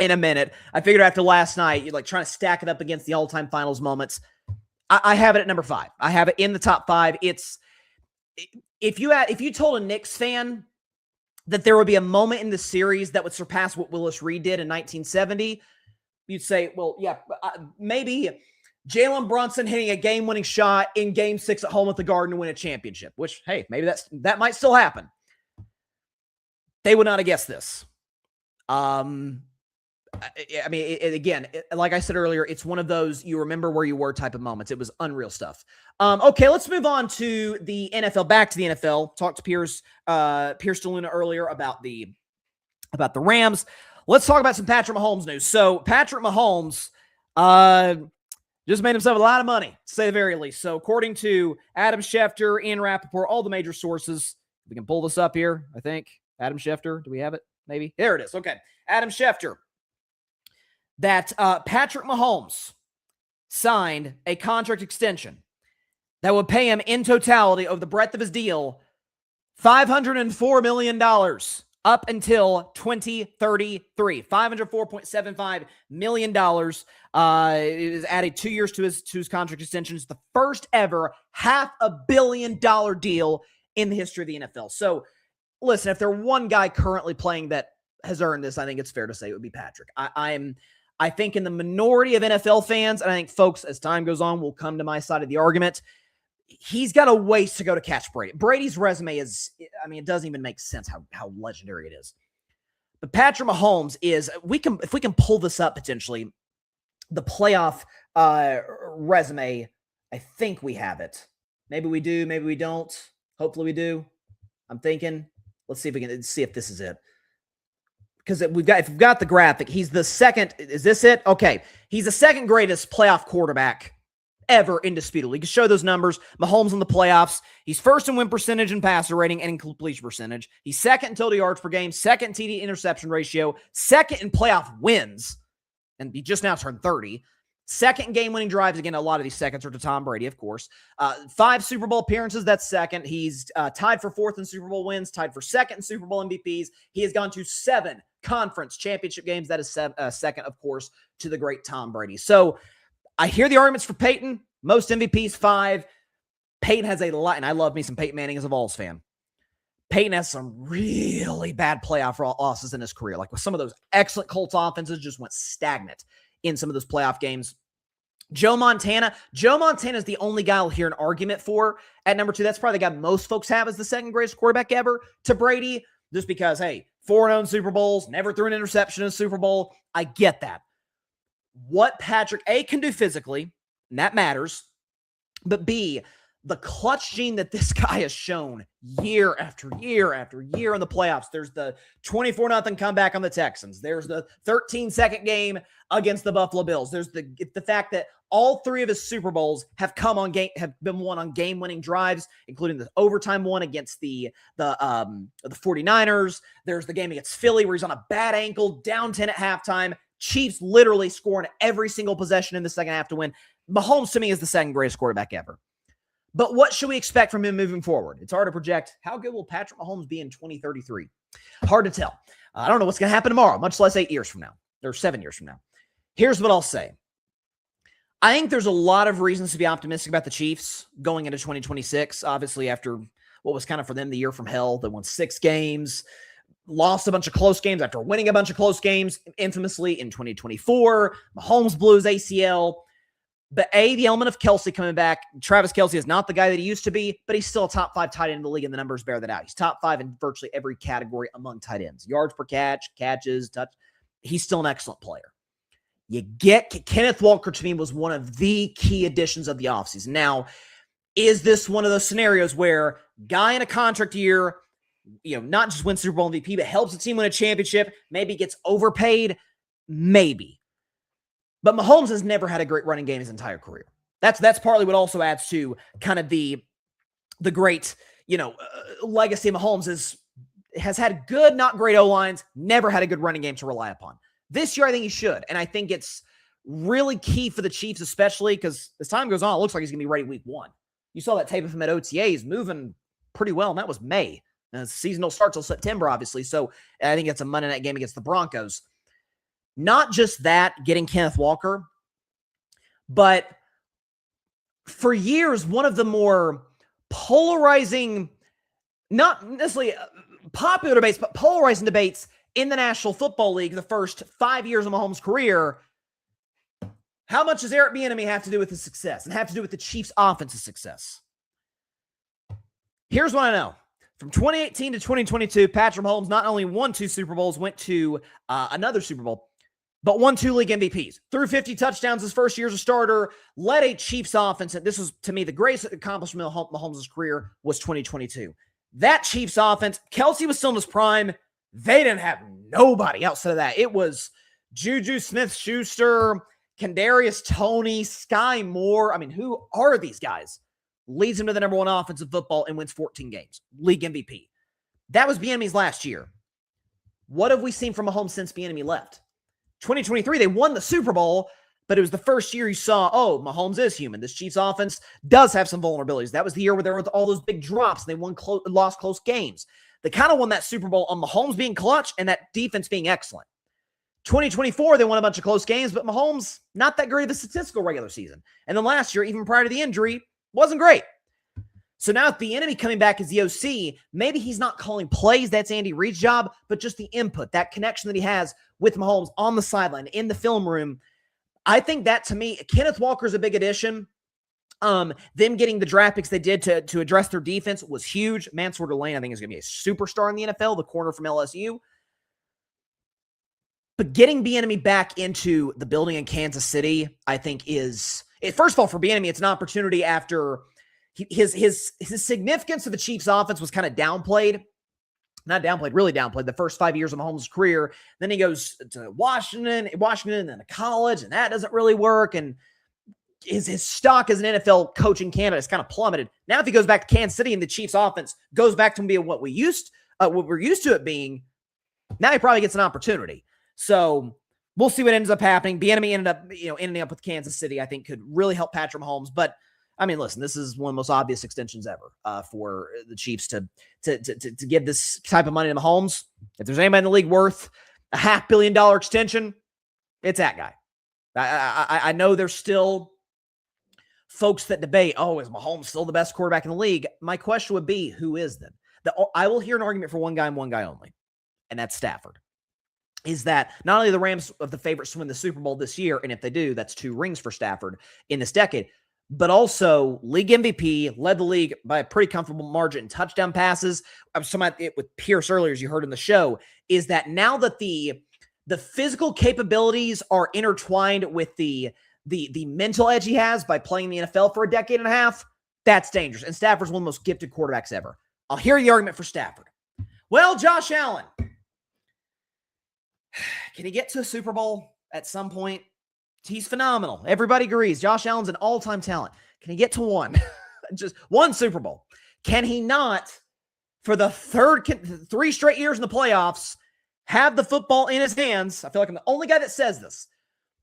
in a minute. I figured after last night, you're like trying to stack it up against the all-time finals moments. I have it at number 5. I have it in the top 5. It's if you told a Knicks fan that there would be a moment in the series that would surpass what Willis Reed did in 1970, you'd say, well, yeah, maybe Jalen Brunson hitting a game-winning shot in Game 6 at home at the Garden to win a championship, which, hey, maybe that might still happen. They would not have guessed this. Again, like I said earlier, it's one of those you remember where you were type of moments. It was unreal stuff. Okay, let's move on to the NFL. Back to the NFL. Talked to Pierce DeLuna earlier about the Rams. Let's talk about some Patrick Mahomes news. So Patrick Mahomes just made himself a lot of money, to say the very least. So according to Adam Schefter, Ian Rappaport, all the major sources, we can pull this up here, I think. Adam Schefter, do we have it? Maybe. There it is. Okay. Adam Schefter, that Patrick Mahomes signed a contract extension that would pay him in totality over the breadth of his deal $504 million up until 2033. $504.75 million. It is added 2 years to his contract extension. It's the first ever $500 million deal in the history of the NFL. So, listen, if there's one guy currently playing that has earned this, I think it's fair to say it would be Patrick. I think in the minority of NFL fans, and I think folks, as time goes on, will come to my side of the argument, he's got a ways to go to catch Brady. Brady's resume is, it doesn't even make sense how legendary it is. But Patrick Mahomes is, if we can pull this up potentially, the playoff resume, I think we have it. Maybe we do, maybe we don't. Hopefully we do. I'm thinking, let's see if we can see if this is it. Because if we've got the graphic, he's the second. Is this it? Okay. He's the second greatest playoff quarterback ever, indisputably. You can show those numbers. Mahomes in the playoffs. He's first in win percentage and passer rating and in completion percentage. He's second in total yards per game, second TD interception ratio, second in playoff wins. And he just now turned 30. Second in game-winning drives. Again, a lot of these seconds are to Tom Brady, of course. 5 Super Bowl appearances, that's second. He's tied for 4th in Super Bowl wins, tied for 2nd in Super Bowl MVPs. He has gone to 7 conference championship games. That is second, of course, to the great Tom Brady. So I hear the arguments for Peyton. Most MVPs, 5. Peyton has a lot, and I love me some Peyton Manning as a Vols fan. Peyton has some really bad playoff losses in his career. Like with some of those excellent Colts offenses just went stagnant in some of those playoff games. Joe Montana is the only guy I'll hear an argument for at number 2. That's probably the guy most folks have as the second greatest quarterback ever to Brady, just because, hey, 4-0 Super Bowls, never threw an interception in a Super Bowl. I get that. What Patrick, A, can do physically, and that matters, but B, the clutch gene that this guy has shown year after year after year in the playoffs. There's the 24-0 comeback on the Texans. There's the 13-second game against the Buffalo Bills. There's the fact that all 3 of his Super Bowls have been won on game-winning drives, including the overtime one against the 49ers. There's the game against Philly where he's on a bad ankle, down 10 at halftime. Chiefs literally scoring every single possession in the second half to win. Mahomes, to me, is the second greatest quarterback ever. But what should we expect from him moving forward? It's hard to project. How good will Patrick Mahomes be in 2033? Hard to tell. I don't know what's going to happen tomorrow, much less 8 years from now, or 7 years from now. Here's what I'll say. I think there's a lot of reasons to be optimistic about the Chiefs going into 2026. Obviously, after what was kind of for them the year from hell, they won 6 games, lost a bunch of close games after winning a bunch of close games, infamously in 2024. Mahomes blew his ACL. But A, the element of Kelce coming back. Travis Kelce is not the guy that he used to be, but he's still a top 5 tight end in the league, and the numbers bear that out. He's top 5 in virtually every category among tight ends. Yards per catch, catches, touch. He's still an excellent player. You get Kenneth Walker, to me, was one of the key additions of the offseason. Now, is this one of those scenarios where guy in a contract year, not just win Super Bowl MVP, but helps the team win a championship, maybe gets overpaid? Maybe. But Mahomes has never had a great running game his entire career. That's partly what also adds to kind of the great, legacy of Mahomes has had good, not great O-lines, never had a good running game to rely upon. This year, I think he should. And I think it's really key for the Chiefs, especially because as time goes on, it looks like he's going to be ready week 1. You saw that tape of him at OTA. He's moving pretty well, and that was May. And the season don't start till September, obviously. So I think it's a Monday night game against the Broncos. Not just that, getting Kenneth Walker, but for years, one of the more polarizing, not necessarily popular debates, but polarizing debates in the National Football League the first 5 years of Mahomes' career. How much does Eric Bieniemy have to do with his success and have to do with the Chiefs' offensive success? Here's what I know. From 2018 to 2022, Patrick Mahomes not only won 2 Super Bowls, went to another Super Bowl, but won 2 league MVPs. Threw 50 touchdowns his first year as a starter, led a Chiefs offense. And this was, to me, the greatest accomplishment of Mahomes' career was 2022. That Chiefs offense, Kelce was still in his prime. They didn't have nobody outside of that. It was Juju Smith-Schuster, Kadarius Toney, Sky Moore. I mean, who are these guys? Leads him to the number 1 offense of football and wins 14 games. League MVP. That was Bieniemy's last year. What have we seen from Mahomes since Bieniemy left? 2023, they won the Super Bowl, but it was the first year you saw, Mahomes is human. This Chiefs offense does have some vulnerabilities. That was the year where there were all those big drops, and they lost close games. They kind of won that Super Bowl on Mahomes being clutch and that defense being excellent. 2024, they won a bunch of close games, but Mahomes, not that great of a statistical regular season. And then last year, even prior to the injury, wasn't great. So now with Bieniemy coming back as the OC, maybe he's not calling plays. That's Andy Reid's job, but just the input, that connection that he has with Mahomes on the sideline, in the film room. I think that, to me, Kenneth Walker's a big addition. Them getting the draft picks they did to address their defense was huge. Mansour Delane, I think, is going to be a superstar in the NFL, the corner from LSU. But getting Bieniemy back into the building in Kansas City, I think first of all, for Bieniemy, it's an opportunity after his significance of the Chiefs' offense was kind of downplayed. Not downplayed, really downplayed the first 5 years of Mahomes' career. Then he goes to Washington, and then to college, and that doesn't really work. And his stock as an NFL coaching candidate has kind of plummeted. Now, if he goes back to Kansas City and the Chiefs' offense goes back to being what we're used to it being, now he probably gets an opportunity. So we'll see what ends up happening. Bieniemy ending up with Kansas City, I think, could really help Patrick Mahomes. But I mean, listen, this is one of the most obvious extensions ever for the Chiefs to give this type of money to Mahomes. If there's anybody in the league worth a $500 million extension, it's that guy. I know there's still folks that debate, is Mahomes still the best quarterback in the league? My question would be, who is then? I will hear an argument for one guy and one guy only, and that's Stafford. Is that not only the Rams of the favorites to win the Super Bowl this year, and if they do, that's 2 rings for Stafford in this decade, but also league MVP, led the league by a pretty comfortable margin in touchdown passes. I was talking about it with Pierce earlier, as you heard in the show, is that now that the physical capabilities are intertwined with the mental edge he has by playing in the NFL for a decade and a half, that's dangerous. And Stafford's one of the most gifted quarterbacks ever. I'll hear the argument for Stafford. Well, Josh Allen, can he get to a Super Bowl at some point? He's phenomenal. Everybody agrees. Josh Allen's an all-time talent. Can he get to one? Just one Super Bowl. Can he not, for the 3 straight years in the playoffs, have the football in his hands? I feel like I'm the only guy that says this,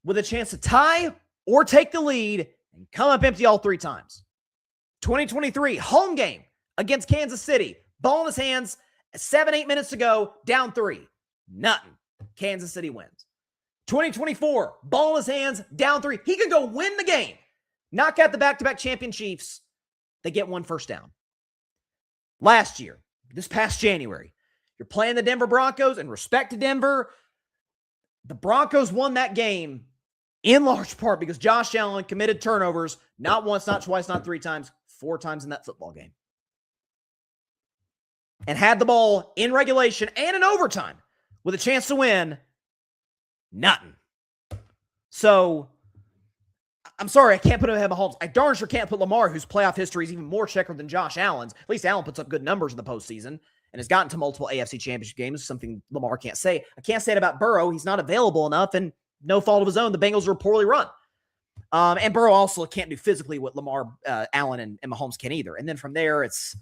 with a chance to tie or take the lead and come up empty all 3 times. 2023, home game against Kansas City. Ball in his hands, 7-8 minutes to go, down 3. Nothing. Kansas City wins. 2024, ball in his hands, down 3. He could go win the game. Knock out the back-to-back champion Chiefs. They get 1 first down. Last year, this past January, you're playing the Denver Broncos, and respect to Denver, the Broncos won that game in large part because Josh Allen committed turnovers, not once, not twice, not 3 times, 4 times in that football game. And had the ball in regulation and in overtime with a chance to win. Nothing. So, I'm sorry, I can't put him ahead of Mahomes. I darn sure can't put Lamar, whose playoff history is even more checkered than Josh Allen's. At least Allen puts up good numbers in the postseason and has gotten to multiple AFC championship games, something Lamar can't say. I can't say it about Burrow. He's not available enough, and no fault of his own. The Bengals are poorly run. And Burrow also can't do physically what Lamar, Allen, and Mahomes can either. And then from there, it's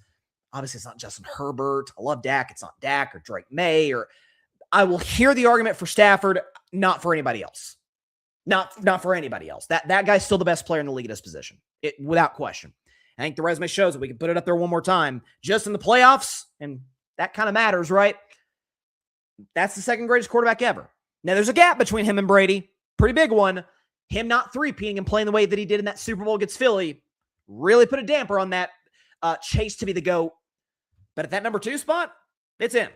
not Justin Herbert. I love Dak. It's not Dak or Drake May. Or I will hear the argument for Stafford, not for anybody else. Not for anybody else. That guy's still the best player in the league at his position, without question. I think the resume shows that. We can put it up there one more time. Just in the playoffs, and that kind of matters, right? That's the second greatest quarterback ever. Now, there's a gap between him and Brady. Pretty big one. Him not three-peating and playing the way that he did in that Super Bowl against Philly really put a damper on that chase to be the GOAT. But at that number 2 spot, it's him.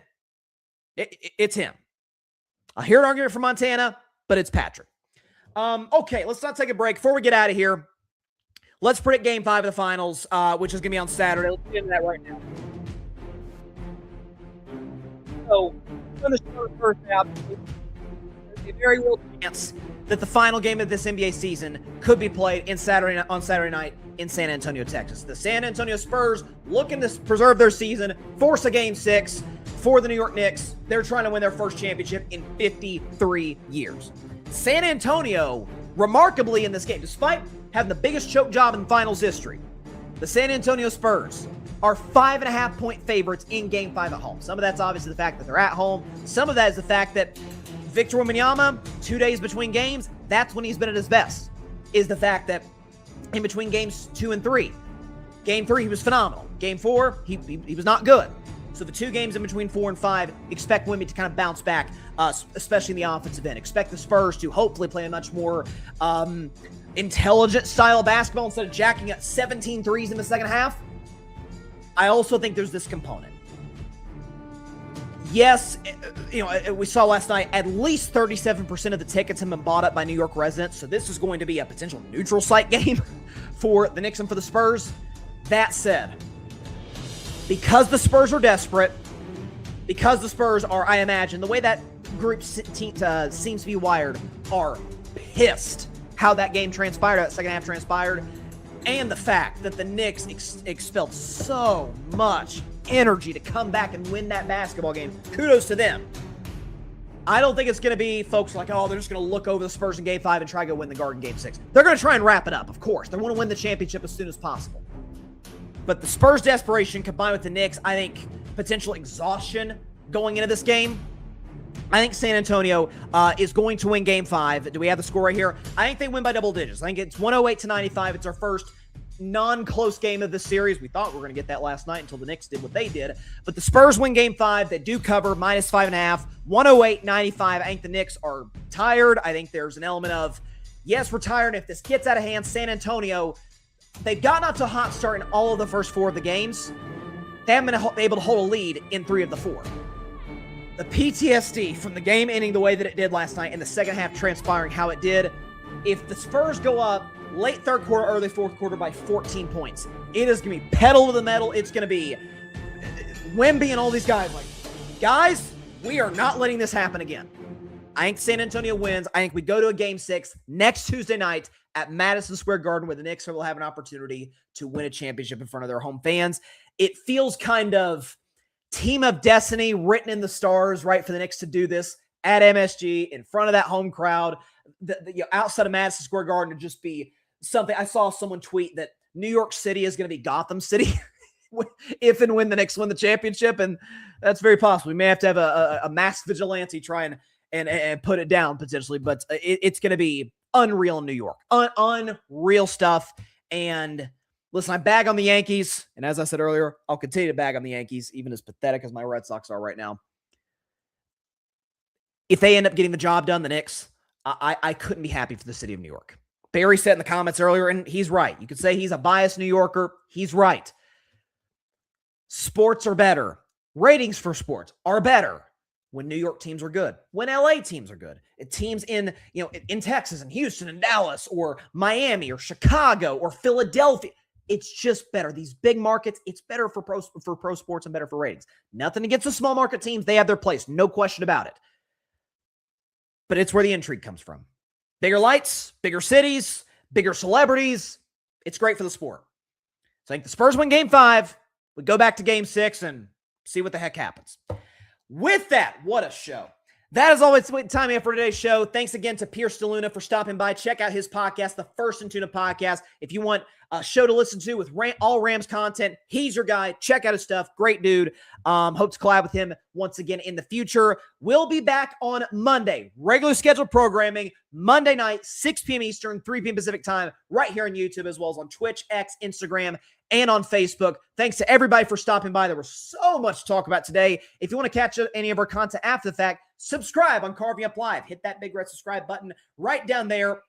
It's him. I hear an argument from Montana, but it's Patrick. Okay, let's not take a break. Before we get out of here, let's predict Game 5 of the finals, which is going to be on Saturday. Let's get into that right now. So, on the show first out, there's a very real chance that the final game of this NBA season could be played on Saturday night in San Antonio, Texas. The San Antonio Spurs looking to preserve their season, force a Game 6 for the New York Knicks. They're trying to win their first championship in 53 years. San Antonio, remarkably in this game, despite having the biggest choke job in finals history, the San Antonio Spurs are 5.5-point favorites in Game 5 at home. Some of that's obviously the fact that they're at home. Some of that is the fact that Victor Wembanayama, 2 days between games, that's when he's been at his best, is the fact that in between games 2 and 3. Game 3, he was phenomenal. Game 4, he was not good. So the 2 games in between 4 and 5, expect Wemby to kind of bounce back, especially in the offensive end. Expect the Spurs to hopefully play a much more intelligent style of basketball instead of jacking up 17 threes in the second half. I also think there's this component. Yes, we saw last night at least 37% of the tickets have been bought up by New York residents, so this is going to be a potential neutral site game for the Knicks and for the Spurs. That said, because the Spurs are desperate, because the Spurs are, I imagine, the way that group seems to be wired, are pissed how that game transpired, how that second half transpired, and the fact that the Knicks expelled so much energy to come back and win that basketball game. Kudos to them. I don't think it's going to be folks like, oh, they're just going to look over the Spurs in Game 5 and try to go win the Garden Game 6. They're going to try and wrap it up, of course. They want to win the championship as soon as possible. But the Spurs' desperation combined with the Knicks, I think, potential exhaustion going into this game, I think San Antonio is going to win Game 5. Do we have the score right here? I think they win by double digits. I think it's 108-95. It's our first non-close game of the series. We thought we were going to get that last night until the Knicks did what they did. But the Spurs win Game 5. They do cover -5.5. 108-95. I think the Knicks are tired. I think there's an element of, yes, we're tired. If this gets out of hand, San Antonio, they've gotten out to a hot start in all of the first 4 of the games. They haven't been able to hold a lead in 3 of the 4. The PTSD from the game ending the way that it did last night and the second half transpiring how it did, if the Spurs go up late third quarter, early fourth quarter by 14 points, it is going to be pedal to the metal. It's going to be Wemby and all these guys like, guys, we are not letting this happen again. I think San Antonio wins. I think we go to a Game 6 next Tuesday night at Madison Square Garden where the Knicks will have an opportunity to win a championship in front of their home fans. It feels kind of team of destiny written in the stars, right, for the Knicks to do this at MSG in front of that home crowd. Outside of Madison Square Garden to just be something. I saw someone tweet that New York City is going to be Gotham City if and when the Knicks win the championship, and that's very possible. We may have to have a masked vigilante try and put it down potentially, but it's going to be unreal in New York. Unreal stuff. And listen, I bag on the Yankees, and as I said earlier, I'll continue to bag on the Yankees, even as pathetic as my Red Sox are right now. If they end up getting the job done, the Knicks, I couldn't be happy for the city of New York. Barry said in the comments earlier, and he's right. You could say he's a biased New Yorker. He's right. Sports are better. Ratings for sports are better when New York teams are good, when LA teams are good. Teams in Texas and Houston and Dallas or Miami or Chicago or Philadelphia. It's just better. These big markets, it's better for pro sports and better for ratings. Nothing against the small market teams. They have their place. No question about it. But it's where the intrigue comes from. Bigger lights, bigger cities, bigger celebrities. It's great for the sport. So I think the Spurs win Game 5. We go back to Game 6 and see what the heck happens. With that, what a show. That is always the time for today's show. Thanks again to Pierce DeLuna for stopping by. Check out his podcast, the First and Tuna Podcast. If you want a show to listen to with all Rams content, he's your guy. Check out his stuff. Great dude. Hope to collab with him once again in the future. We'll be back on Monday. Regular scheduled programming, Monday night, 6 p.m. Eastern, 3 p.m. Pacific time, right here on YouTube, as well as on Twitch, X, Instagram, and on Facebook. Thanks to everybody for stopping by. There was so much to talk about today. If you want to catch any of our content after the fact, subscribe on Carving Up Live. Hit that big red subscribe button right down there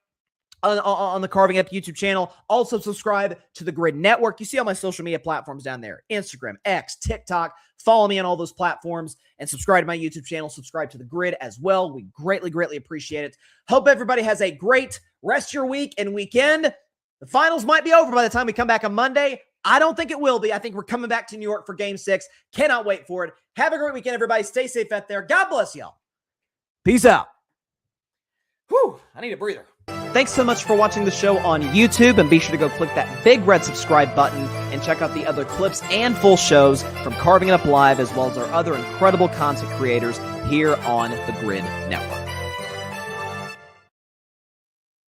on the Carving Up YouTube channel. Also subscribe to the Grid Network. You see all my social media platforms down there. Instagram, X, TikTok. Follow me on all those platforms and subscribe to my YouTube channel. Subscribe to the Grid as well. We greatly, greatly appreciate it. Hope everybody has a great rest of your week and weekend. The finals might be over by the time we come back on Monday. I don't think it will be. I think we're coming back to New York for Game 6. Cannot wait for it. Have a great weekend, everybody. Stay safe out there. God bless y'all. Peace out. Whew, I need a breather. Thanks so much for watching the show on YouTube, and be sure to go click that big red subscribe button and check out the other clips and full shows from Carving It Up Live, as well as our other incredible content creators here on the Grid Network.